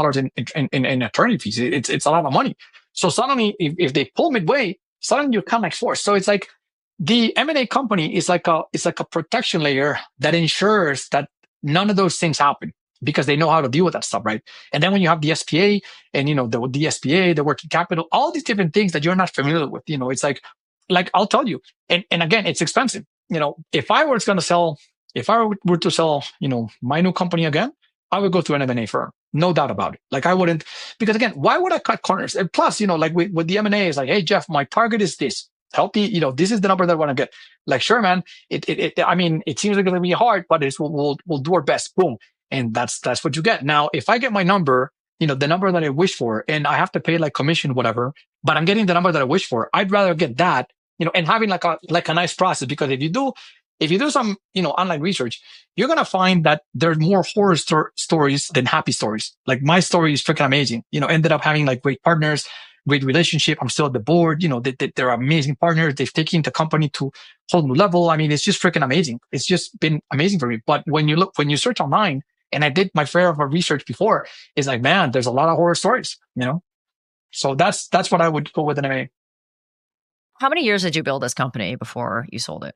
in attorney fees. It's a lot of money. So suddenly, if they pull midway, suddenly you're kind of like forced. So it's like, the M&A company is like a protection layer that ensures that none of those things happen. because they know how to deal with that stuff, right? And then when you have the SPA and, the SPA, the working capital, all these different things that you're not familiar with, it's like I'll tell you, and again, it's expensive. If I were to sell, my new company again, I would go to an M&A firm. No doubt about it. Like I wouldn't, because again, why would I cut corners? And plus, like with the M&A, it's like, hey, Jeff, my target is this. Help me, this is the number that I want to get. Like, sure, man. I mean, it seems like it's going to be hard, but we'll do our best. Boom. And that's what you get. Now, if I get my number, the number that I wish for, and I have to pay like commission, whatever, but I'm getting the number that I wish for, I'd rather get that, and having like a nice process, because if you do some, online research, you're going to find that there's more horror stories than happy stories. Like my story is freaking amazing, ended up having like great partners, great relationship. I'm still at the board, they're amazing partners. They've taken the company to a whole new level. I mean, it's just freaking amazing. It's just been amazing for me. But when you search online, and I did my fair of research before, it's like, man, there's a lot of horror stories, So that's what I would go with an MA. How many years did you build this company before you sold it?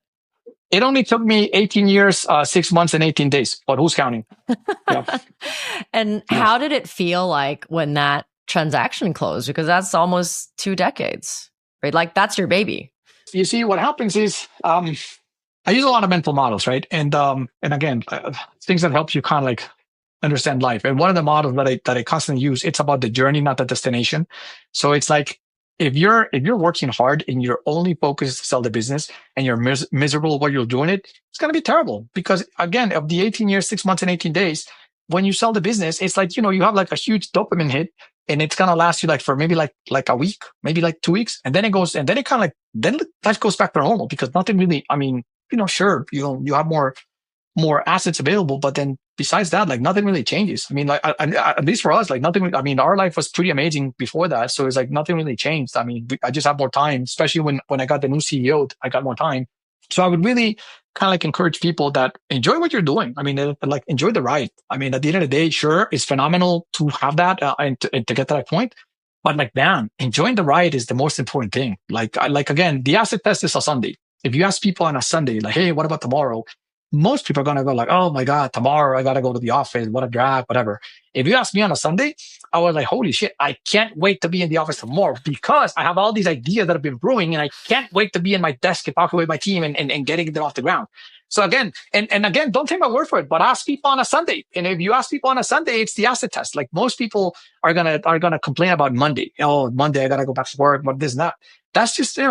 It only took me 18 years, 6 months, and 18 days. But who's counting? Yeah. And how did it feel like when that transaction closed? Because that's almost 2 decades, right? Like that's your baby. You see, what happens is I use a lot of mental models, right? And again, things that helps you kind of like understand life. And one of the models that I constantly use, it's about the journey, not the destination. So it's like, if you're working hard and you're only focused to sell the business and you're miserable while you're doing it, it's going to be terrible. Because again, of the 18 years, 6 months, and 18 days, when you sell the business, it's like, you have like a huge dopamine hit, and it's going to last you like for maybe like a week, maybe like 2 weeks. And then then life goes back to normal, because nothing really, I mean, sure, you have more assets available, but then besides that, like nothing really changes. I mean, like at least for us, like nothing. I mean, our life was pretty amazing before that, so it's like nothing really changed. I mean, I just have more time, especially when I got the new CEO, I got more time. So I would really kind of like encourage people that enjoy what you're doing. I mean, like enjoy the ride. I mean, at the end of the day, sure, it's phenomenal to have that and to get to that point. But like, man, enjoying the ride is the most important thing. Like again, the asset test is a Sunday. If you ask people on a Sunday, like, hey, what about tomorrow? Most people are going to go like, oh my God, tomorrow I got to go to the office, what a drag, whatever. If you ask me on a Sunday, I was like, holy shit, I can't wait to be in the office tomorrow, because I have all these ideas that have been brewing, and I can't wait to be in my desk and talking with my team and getting them off the ground. So again, and again, don't take my word for it, but ask people on a Sunday. And if you ask people on a Sunday, it's the asset test. Like most people are gonna complain about Monday. Oh, Monday, I got to go back to work, but this and that. That's just, it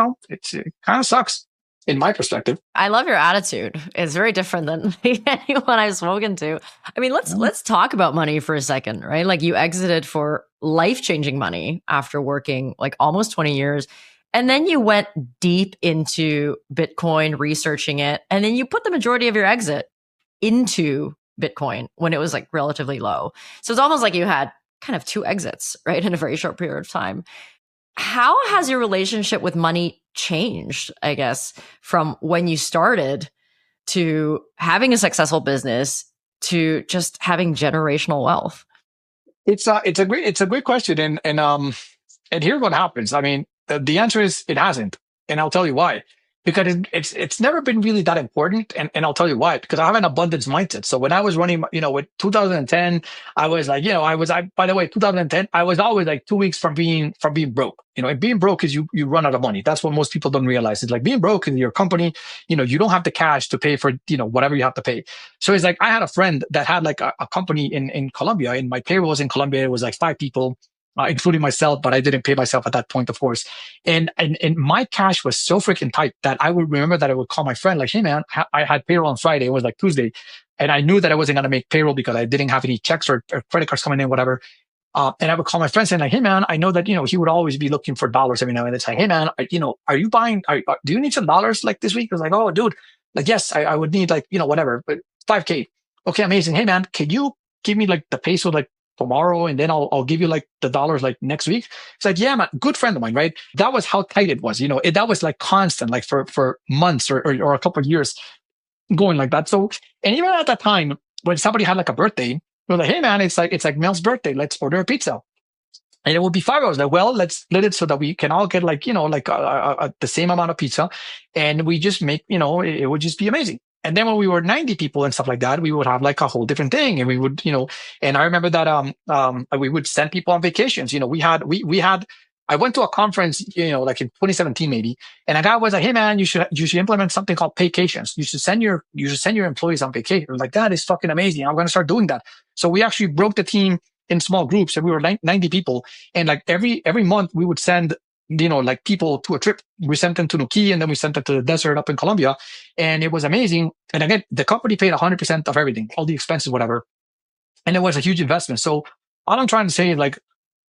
kind of sucks. In my perspective. I love your attitude. It's very different than anyone I've spoken to. I mean, let's talk about money for a second, right? Like you exited for life-changing money after working like almost 20 years. And then you went deep into Bitcoin, researching it. And then you put the majority of your exit into Bitcoin when it was like relatively low. So it's almost like you had kind of 2 exits, right? In a very short period of time. How has your relationship with money changed, I guess, from when you started to having a successful business to just having generational wealth? It's a great question. And here's what happens. I mean, the answer is it hasn't. And I'll tell you why. Because it's never been really that important. And I'll tell you why, because I have an abundance mindset. So when I was running, with 2010, I was like, by the way, 2010, I was always like 2 weeks from being broke. And being broke is you run out of money. That's what most people don't realize. It's like being broke in your company, you don't have the cash to pay for, whatever you have to pay. So it's like, I had a friend that had like a company in Colombia, and my payroll was in Colombia. It was like 5 people. Including myself, but I didn't pay myself at that point, of course. And my cash was so freaking tight that I would remember that I would call my friend like, hey man, I had payroll on Friday. It was like Tuesday. And I knew that I wasn't going to make payroll because I didn't have any checks or credit cards coming in, whatever. And I would call my friend saying like, hey man, I know that, he would always be looking for dollars every now and then. It's like, hey man, are you buying, do you need some dollars like this week? I was like, oh dude, like, yes, I would need like, whatever, but 5K. Okay, amazing. Hey man, can you give me like the peso, like tomorrow, and then I'll give you like the dollars like next week. It's like, yeah, man, good friend of mine, right? That was how tight it was, that was like constant, like for months or a couple of years going like that. So, and even at that time, when somebody had like a birthday, we're like, hey man, it's like Mel's birthday, let's order a pizza. And it would be $5. Like, well, let's split it so that we can all get like, the same amount of pizza, and we just make, it would just be amazing. And then when we were 90 people and stuff like that, we would have like a whole different thing. And we would, and I remember that, we would send people on vacations. We had, I went to a conference, like in 2017 maybe, and a guy was like, "Hey man, you should implement something called paycations. You should send your employees on vacation." I was like, "That is fucking amazing. I'm going to start doing that." So we actually broke the team in small groups, and we were 90 people. And like every month we would send, like people to a trip. We sent them to Nuki, and then we sent them to the desert up in Colombia. And it was amazing. And again, the company paid 100% of everything, all the expenses, whatever. And it was a huge investment. So all I'm trying to say is like,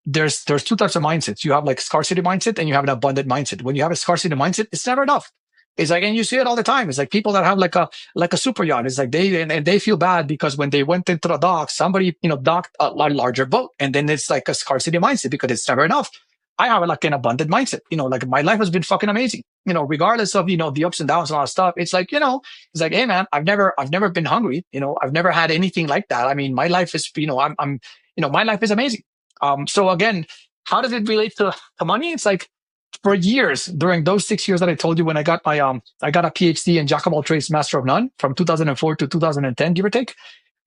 there's two types of mindsets. You have like scarcity mindset and you have an abundant mindset. When you have a scarcity mindset, it's never enough. It's like, and you see it all the time. It's like people that have like a super yacht. It's like they feel bad because when they went into the dock, somebody, docked a larger boat. And then it's like a scarcity mindset because it's never enough. I have like an abundant mindset. Like my life has been fucking amazing. Regardless of, the ups and downs and all that stuff. It's like, it's like, hey man, I've never been hungry. I've never had anything like that. I mean, my life is, my life is amazing. So again, how does it relate to money? It's like for years, during those 6 years that I told you, when I got my, I got a PhD in Jack of all trades, master of none from 2004 to 2010, give or take.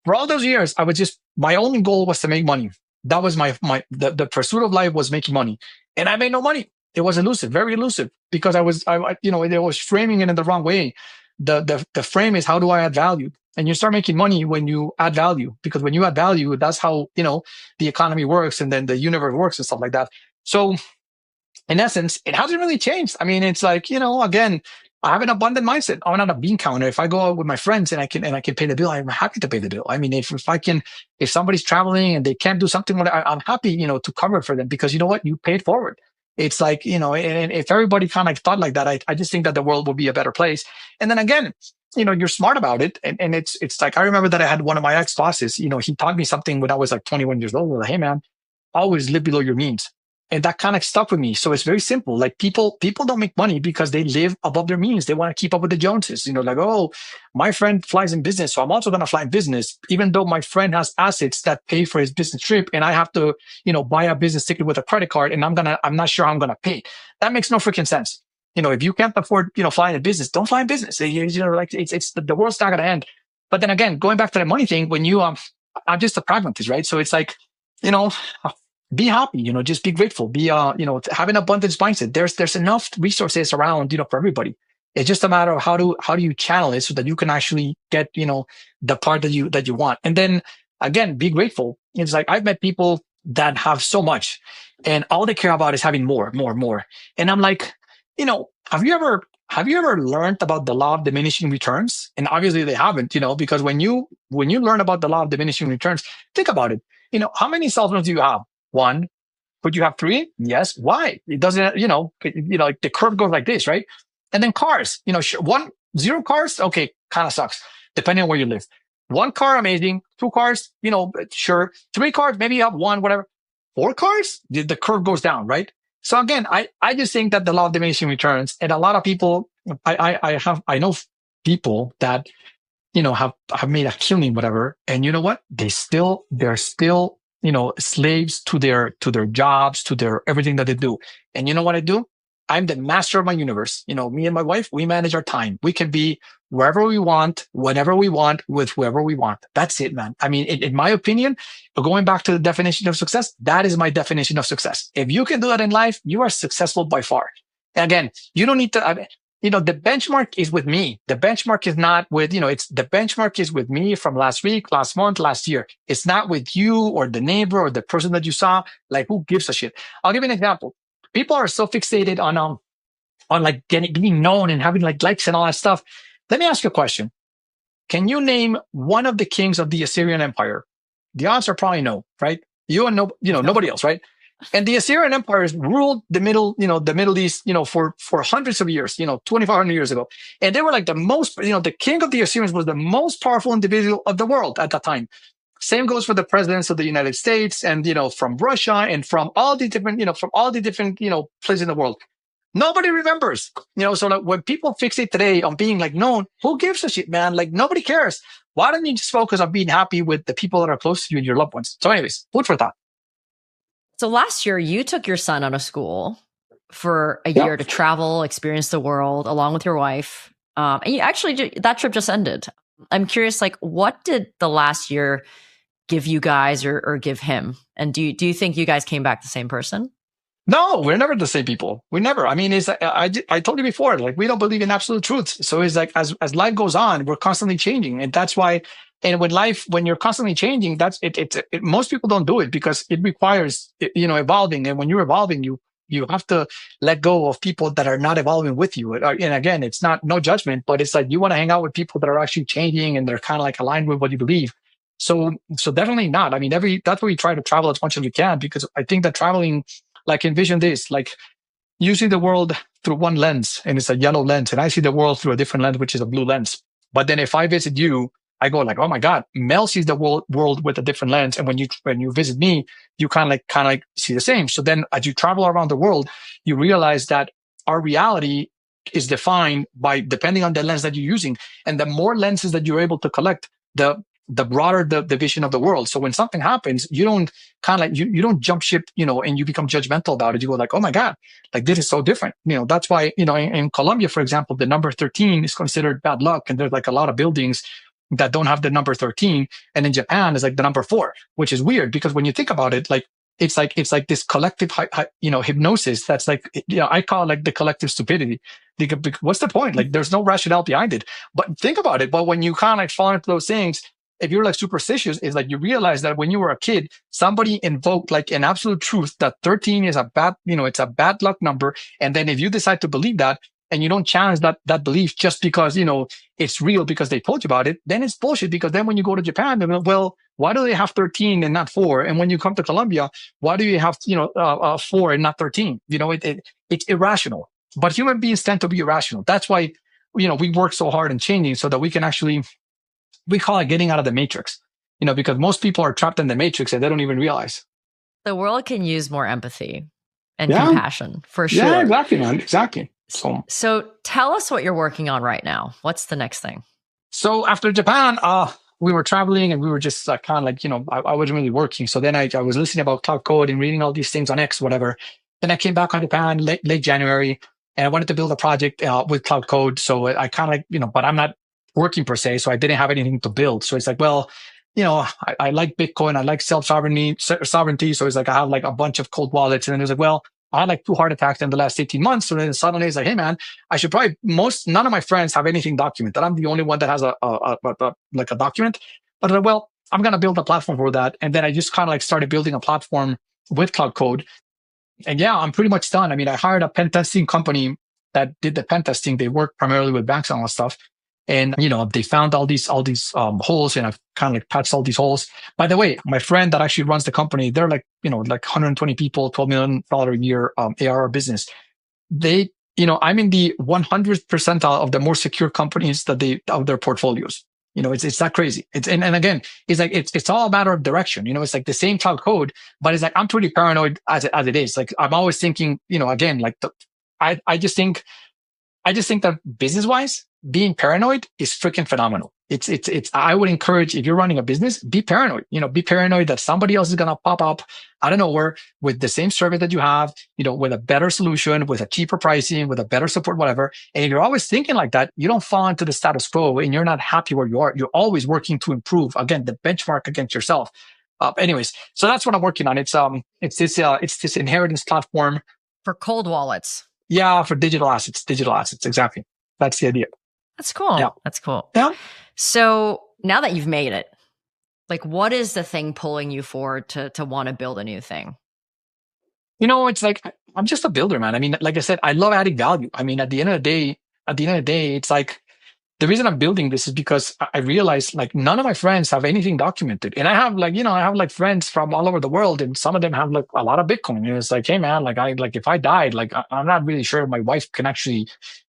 For all those years, I was just, my only goal was to make money. That was the pursuit of life was making money. And I made no money. It was elusive, very elusive, because I was framing it in the wrong way. The frame is, how do I add value? And you start making money when you add value, because when you add value, that's how, the economy works and then the universe works and stuff like that. So in essence, it hasn't really changed. I mean, it's like, again, I have an abundant mindset. I'm not a bean counter. If I go out with my friends and I can pay the bill, I'm happy to pay the bill. I mean, if somebody's traveling and they can't do something, I'm happy, to cover for them, because you know what? You paid forward. It's like, and if everybody kind of thought like that, I just think that the world would be a better place. And then again, you're smart about it. And it's like, I remember that I had one of my ex-bosses, he taught me something when I was like 21 years old. Like, hey man, always live below your means. And that kind of stuck with me. So it's very simple. Like people don't make money because they live above their means. They want to keep up with the Joneses. Like, oh, my friend flies in business, so I'm also going to fly in business, even though my friend has assets that pay for his business trip, and I have to, buy a business ticket with a credit card, and I'm not sure I'm going to pay. That makes no freaking sense. If you can't afford, flying in business, don't fly in business. Like it's the world's not going to end. But then again, going back to the money thing, when I'm just a pragmatist, right? So it's like, be happy, just be grateful, be, have an abundance mindset. There's enough resources around, for everybody. It's just a matter of how do you channel it so that you can actually get, the part that you want. And then again, be grateful. It's like, I've met people that have so much and all they care about is having more. And I'm like, have you ever learned about the law of diminishing returns? And obviously they haven't, because when you learn about the law of diminishing returns, think about it. How many cell phones do you have? One. Could you have three? Yes. Why? It doesn't, like the curve goes like this, right? And then cars, zero cars. Okay. Kind of sucks depending on where you live. One car, amazing. Two cars, sure. Three cars, maybe you have one, whatever. Four cars, the curve goes down, right? So again, I just think that the law of diminishing returns, and a lot of people, I know people that, have made a killing, whatever. And you know what? They're still, slaves to their jobs, to their everything that they do. And you know what I do? I'm the master of my universe. Me and my wife, we manage our time. We can be wherever we want, whenever we want, with whoever we want. That's it, man. I mean, in my opinion, going back to the definition of success, that is my definition of success. If you can do that in life, you are successful by far. And again, you don't need to, the benchmark is with me. The benchmark is not with, the benchmark is with me from last week, last month, last year. It's not with you or the neighbor or the person that you saw. Like, who gives a shit? I'll give you an example. People are so fixated on like being known and having like likes and all that stuff. Let me ask you a question. Can you name one of the kings of the Assyrian Empire? The answer probably no, right? You and nobody else, right? And the Assyrian Empire ruled the Middle East, for hundreds of years, 2,500 years ago. And they were like the most, the king of the Assyrians was the most powerful individual of the world at that time. Same goes for the presidents of the United States and, from Russia and from all the different, places in the world. Nobody remembers, so like when people fixate today on being like known, who gives a shit, man? Like nobody cares. Why don't you just focus on being happy with the people that are close to you and your loved ones? So anyways, food for thought. So last year, you took your son out of school for a year to travel, experience the world, along with your wife. And you actually, that trip just ended. I'm curious, like, what did the last year give you guys or give him? And do you think you guys came back the same person? No, we're never the same people. We never. I mean, it's I told you before, like we don't believe in absolute truths. So it's like as life goes on, we're constantly changing, and that's why. And when you're constantly changing, that's it. Most people don't do it because it requires evolving, and when you're evolving, you have to let go of people that are not evolving with you. And again, it's not no judgment, but it's like you want to hang out with people that are actually changing and they're kind of like aligned with what you believe. So definitely not. I mean, that's why we try to travel as much as we can because I think that traveling like envision this, like you see the world through one lens and it's a yellow lens, and I see the world through a different lens, which is a blue lens. But then if I visit you, I go like, oh my God, Mel sees the world with a different lens. And when you visit me, you kind of like see the same. So then as you travel around the world, you realize that our reality is defined by depending on the lens that you're using. And the more lenses that you're able to collect, the broader the vision of the world. So when something happens, you don't kind of like you don't jump ship, and you become judgmental about it. You go like, oh my God, like this is so different. That's why, in Colombia, for example, the number 13 is considered bad luck. And there's like a lot of buildings that don't have the number 13. And in Japan is like the number 4, which is weird because when you think about it, like it's like this collective, hypnosis. That's like, I call it like the collective stupidity. Because what's the point? Like there's no rationale behind it. But think about it. But when you kind of like fall into those things, if you're like superstitious, is like you realize that when you were a kid, somebody invoked like an absolute truth that 13 is a bad, it's a bad luck number. And then if you decide to believe that and you don't challenge that belief just because, it's real because they told you about it, then it's bullshit. Because then when you go to Japan, they're like, well, why do they have 13 and not 4? And when you come to Colombia, why do you have, 4 and not 13? It's irrational. But human beings tend to be irrational. That's why, we work so hard in changing so that we can actually, we call it getting out of the matrix, because most people are trapped in the matrix and they don't even realize. The world can use more empathy and compassion for sure. Yeah, exactly, man. Exactly. So tell us what you're working on right now. What's the next thing? So after Japan, we were traveling and we were just kind of like, I wasn't really working. So then I was listening about Claude Code and reading all these things on X, whatever. Then I came back on Japan late January and I wanted to build a project with Claude Code. So I kind of like, but I'm not working per se. So I didn't have anything to build. So it's like, well, I like Bitcoin. I like sovereignty. So it's like, I have like a bunch of cold wallets. And then it was like, well, I had like 2 heart attacks in the last 18 months. So then suddenly it's like, hey man, I should probably none of my friends have anything documented. I'm the only one that has a document. But well, I'm going to build a platform for that. And then I just kind of like started building a platform with Claude Code. And yeah, I'm pretty much done. I mean, I hired a pen testing company that did the pen testing. They work primarily with banks and all that stuff. And, they found all these holes, and I've kind of like patched all these holes. By the way, my friend that actually runs the company, they're like, like 120 people, $12 million a year, ARR business. They, I'm in the 100th percentile of the more secure companies of their portfolios. It's that crazy. And again, it's like, it's all a matter of direction. It's like the same Claude Code, but it's like, I'm pretty paranoid as it is. Like, I'm always thinking, again, like I just think that business wise, being paranoid is freaking phenomenal. I would encourage, if you're running a business, be paranoid, be paranoid that somebody else is going to pop up out of nowhere with the same service that you have, with a better solution, with a cheaper pricing, with a better support, whatever. And if you're always thinking like that, you don't fall into the status quo and you're not happy where you are. You're always working to improve, again, the benchmark against yourself. Anyways, so that's what I'm working on. It's this inheritance platform for cold wallets. Yeah, for digital assets, exactly. That's the idea. That's cool. Yeah. That's cool. Yeah. So now that you've made it, like, what is the thing pulling you forward to want to build a new thing? It's like, I'm just a builder, man. I mean, like I said, I love adding value. I mean, at the end of the day, it's like, the reason I'm building this is because I realized like none of my friends have anything documented. And I have like friends from all over the world, and some of them have like a lot of Bitcoin. And it's like, hey man, like if I died, like I'm not really sure my wife can actually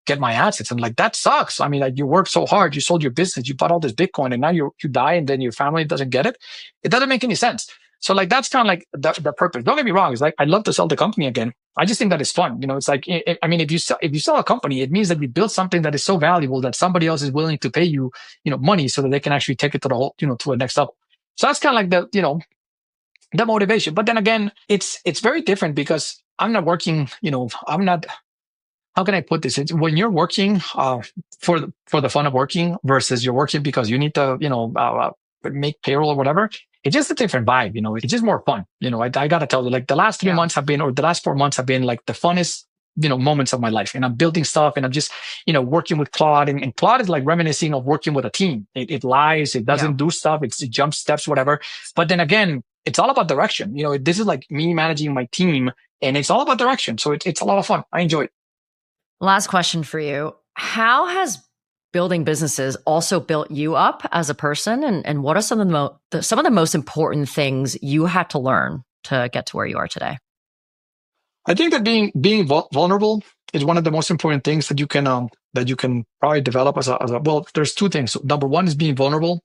get my assets. And like, that sucks. I mean, like, you worked so hard, you sold your business, you bought all this Bitcoin, and now you die and then your family doesn't get it. It doesn't make any sense. So like, that's kind of like the purpose. Don't get me wrong. It's like, I'd love to sell the company again. I just think that it's fun. It's like, I mean, if you sell a company, it means that you built something that is so valuable that somebody else is willing to pay you, money so that they can actually take it to the whole, to the next level. So that's kind of like the motivation. But then again, it's very different because I'm not working, how can I put this? It's when you're working for the fun of working versus you're working because you need to, make payroll or whatever. It's just a different vibe, It's just more fun, I gotta tell you, like the last 3 months have been, or the last 4 months have been like the funnest, moments of my life. And I'm building stuff, and I'm just, working with Claude, and Claude is like reminiscing of working with a team. It lies, it doesn't do stuff, it jumps steps, whatever. But then again, it's all about direction. This is like me managing my team, and it's all about direction. So it's a lot of fun. I enjoy it. Last question for you. How has building businesses also built you up as a person? And what are some of the most important things you had to learn to get to where you are today? I think that being vulnerable is one of the most important things that you can probably develop as a well. There's two things. So number one is being vulnerable.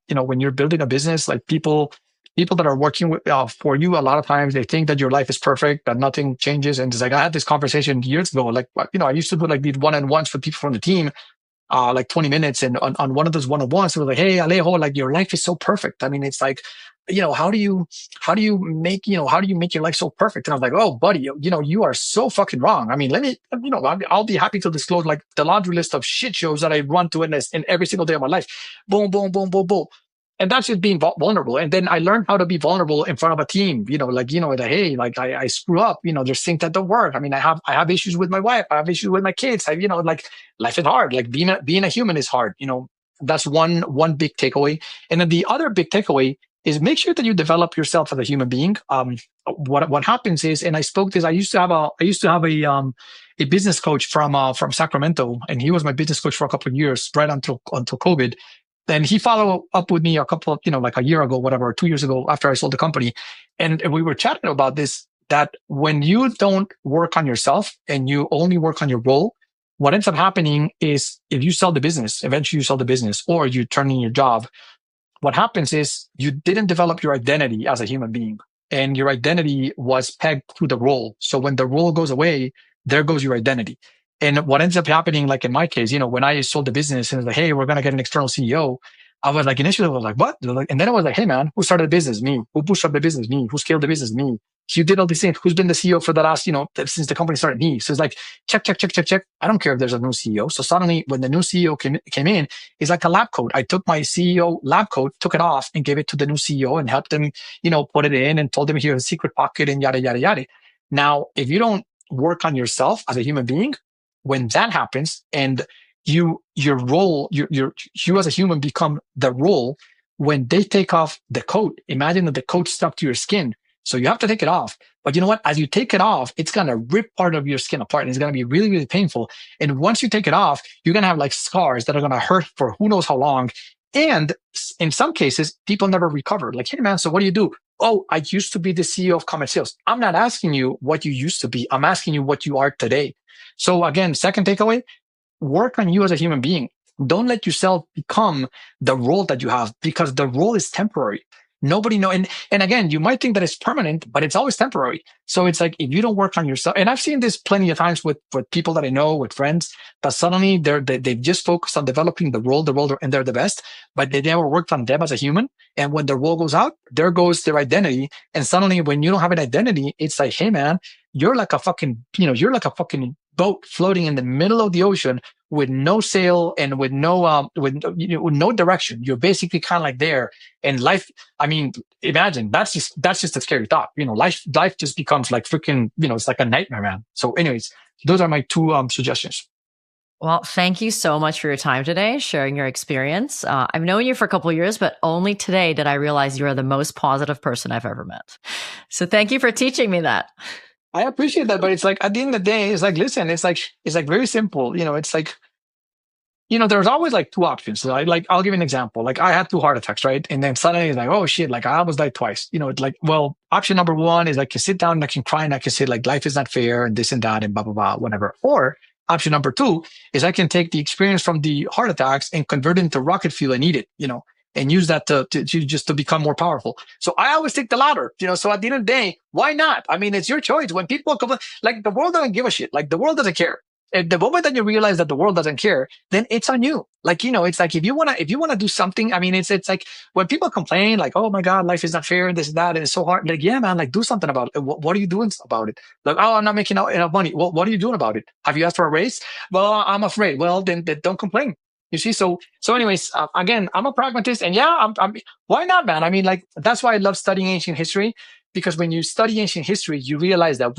When you're building a business, like people that are working with, for you, a lot of times they think that your life is perfect, that nothing changes. And it's like, I had this conversation years ago. Like, I used to do like these one-on-ones for people from the team, like 20 minutes. And on one of those one-on-ones, it was like, hey, Alejo, like your life is so perfect. I mean, it's like, how do you make your life so perfect? And I was like, oh, buddy, you are so fucking wrong. I mean, I'll be happy to disclose like the laundry list of shit shows that I run to in every single day of my life. Boom, boom, boom, boom, boom. And that's just being vulnerable. And then I learned how to be vulnerable in front of a team, hey, like I screw up, there's things that don't work. I mean, I have issues with my wife. I have issues with my kids. Like life is hard. Like being a human is hard. That's one big takeaway. And then the other big takeaway is make sure that you develop yourself as a human being. What happens is, and I spoke this, I used to have a business coach from Sacramento, and he was my business coach for a couple of years, right until COVID. Then he followed up with me a couple of, like a year ago, whatever, or 2 years ago after I sold the company. And we were chatting about this, that when you don't work on yourself and you only work on your role, what ends up happening is if you sell the business, eventually you sell the business, or you turn in your job, what happens is you didn't develop your identity as a human being, and your identity was pegged to the role. So when the role goes away, there goes your identity. And what ends up happening, like in my case, when I sold the business and it was like, hey, we're going to get an external CEO. I was like, initially I was like, what? And then I was like, hey man, who started the business? Me. Who bootstrapped the business? Me. Who scaled the business? Me. You did all these things. Who's been the CEO for the last, since the company started? Me. So it's like, check. I don't care if there's a new CEO. So suddenly when the new CEO came in, it's like a lab coat. I took my CEO lab coat, took it off and gave it to the new CEO and helped them, put it in and told them here's a secret pocket and yada, yada, yada. Now, if you don't work on yourself as a human being, when that happens and your role, you as a human become the role, when they take off the coat, imagine that the coat stuck to your skin. So you have to take it off. But you know what? As you take it off, it's going to rip part of your skin apart and it's going to be really, really painful. And once you take it off, you're going to have like scars that are going to hurt for who knows how long. And in some cases, people never recover. Like, hey man, so what do you do? Oh, I used to be the CEO of Komet Sales. I'm not asking you what you used to be. I'm asking you what you are today. So again, second takeaway, work on you as a human being. Don't let yourself become the role that you have, because the role is temporary. Nobody know. And again, you might think that it's permanent, but it's always temporary. So it's like, if you don't work on yourself, and I've seen this plenty of times with people that I know, with friends, that suddenly they've just focused on developing the role, and they're the best, but they never worked on them as a human. And when their role goes out, there goes their identity. And suddenly when you don't have an identity, it's like, hey man, you're like a fucking boat floating in the middle of the ocean with no sail and with no direction. You're basically kind of like there. And life, I mean, imagine that's just a scary thought. Life just becomes like freaking, it's like a nightmare, man. So anyways, those are my two suggestions. Well, thank you so much for your time today, sharing your experience. I've known you for a couple of years, but only today did I realize you are the most positive person I've ever met. So thank you for teaching me that. I appreciate that, but it's like at the end of the day, it's like, listen, it's like very simple. It's like, there's always like two options. So I'll give you an example. Like I had 2 heart attacks, right? And then suddenly it's like, oh shit, like I almost died twice. It's like, well, option number one is like, you sit down and I can cry and I can say like, life is not fair and this and that and blah, blah, blah, whatever. Or option number 2 is I can take the experience from the heart attacks and convert it into rocket fuel and eat it, and use that to become more powerful. So I always take the latter, so at the end of the day, why not? I mean, it's your choice. When people come, like the world doesn't give a shit. Like the world doesn't care. the moment that you realize that the world doesn't care, then it's on you. Like, it's like if you wanna do something, I mean, it's like when people complain, like, oh my God, life is not fair, this and that, and it's so hard. Like, yeah, man, like do something about it. What are you doing about it? Like, oh, I'm not making enough money. Well, what are you doing about it? Have you asked for a raise? Well, I'm afraid. Well, then don't complain. You see, so anyways, again, I'm a pragmatist, and yeah, I'm why not, man? I mean, like that's why I love studying ancient history, because when you study ancient history, you realize that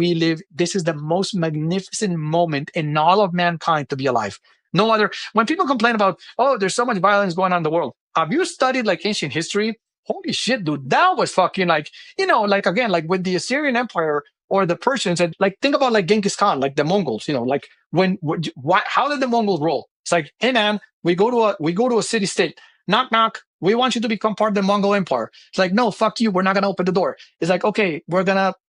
this is the most magnificent moment in all of mankind to be alive. No other. When people complain about, oh, there's so much violence going on in the world, have you studied like ancient history? Holy shit, dude, that was fucking like, like again, like with the Assyrian Empire or the Persians, and like think about like Genghis Khan, like the Mongols, like how did the Mongols roll? It's like, hey man, we go to a city state, knock knock, we want you to become part of the Mongol Empire. It's like, no, fuck you, we're not gonna open the door. It's like, okay,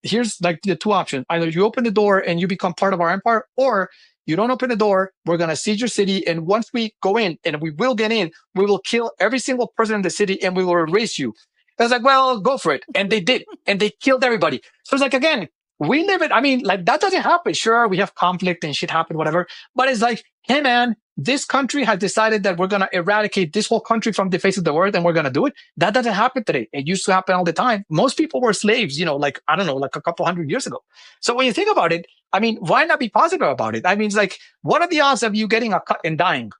here's like the two options. Either you open the door and you become part of our empire, or you don't open the door, we're gonna siege your city, and once we go in, and we will get in, we will kill every single person in the city and we will erase you. I was like, well, go for it. And they did, and they killed everybody. So it's like, again, we live it. I mean, like that doesn't happen. Sure, we have conflict and shit happen, whatever. But it's like, hey man, this country has decided that we're going to eradicate this whole country from the face of the earth, and we're going to do it. That doesn't happen today. It used to happen all the time. Most people were slaves, like, I don't know, like a couple hundred years ago. So when you think about it, I mean, why not be positive about it? I mean, it's like, what are the odds of you getting a cut and dying?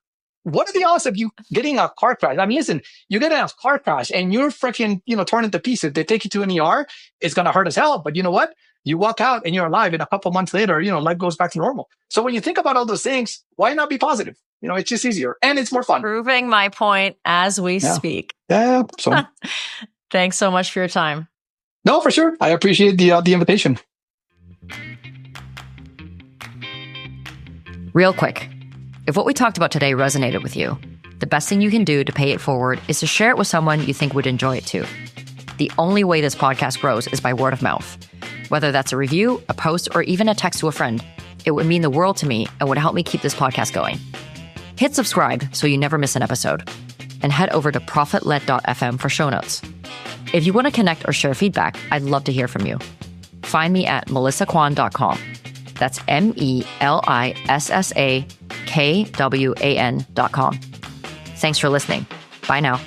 What are the odds of you getting a car crash? I mean, listen, you get a car crash and you're freaking, torn into pieces. They take you to an ER. It's going to hurt as hell. But you know what? You walk out and you're alive, and a couple months later, life goes back to normal. So when you think about all those things, why not be positive? It's just easier and it's more fun. Proving my point as we speak. Yeah. So thanks so much for your time. No, for sure. I appreciate the invitation. Real quick, if what we talked about today resonated with you, the best thing you can do to pay it forward is to share it with someone you think would enjoy it too. The only way this podcast grows is by word of mouth. Whether that's a review, a post, or even a text to a friend, it would mean the world to me and would help me keep this podcast going. Hit subscribe so you never miss an episode, and head over to profitled.fm for show notes. If you want to connect or share feedback, I'd love to hear from you. Find me at melissakwan.com. That's MELISSAKWAN.com. Thanks for listening. Bye now.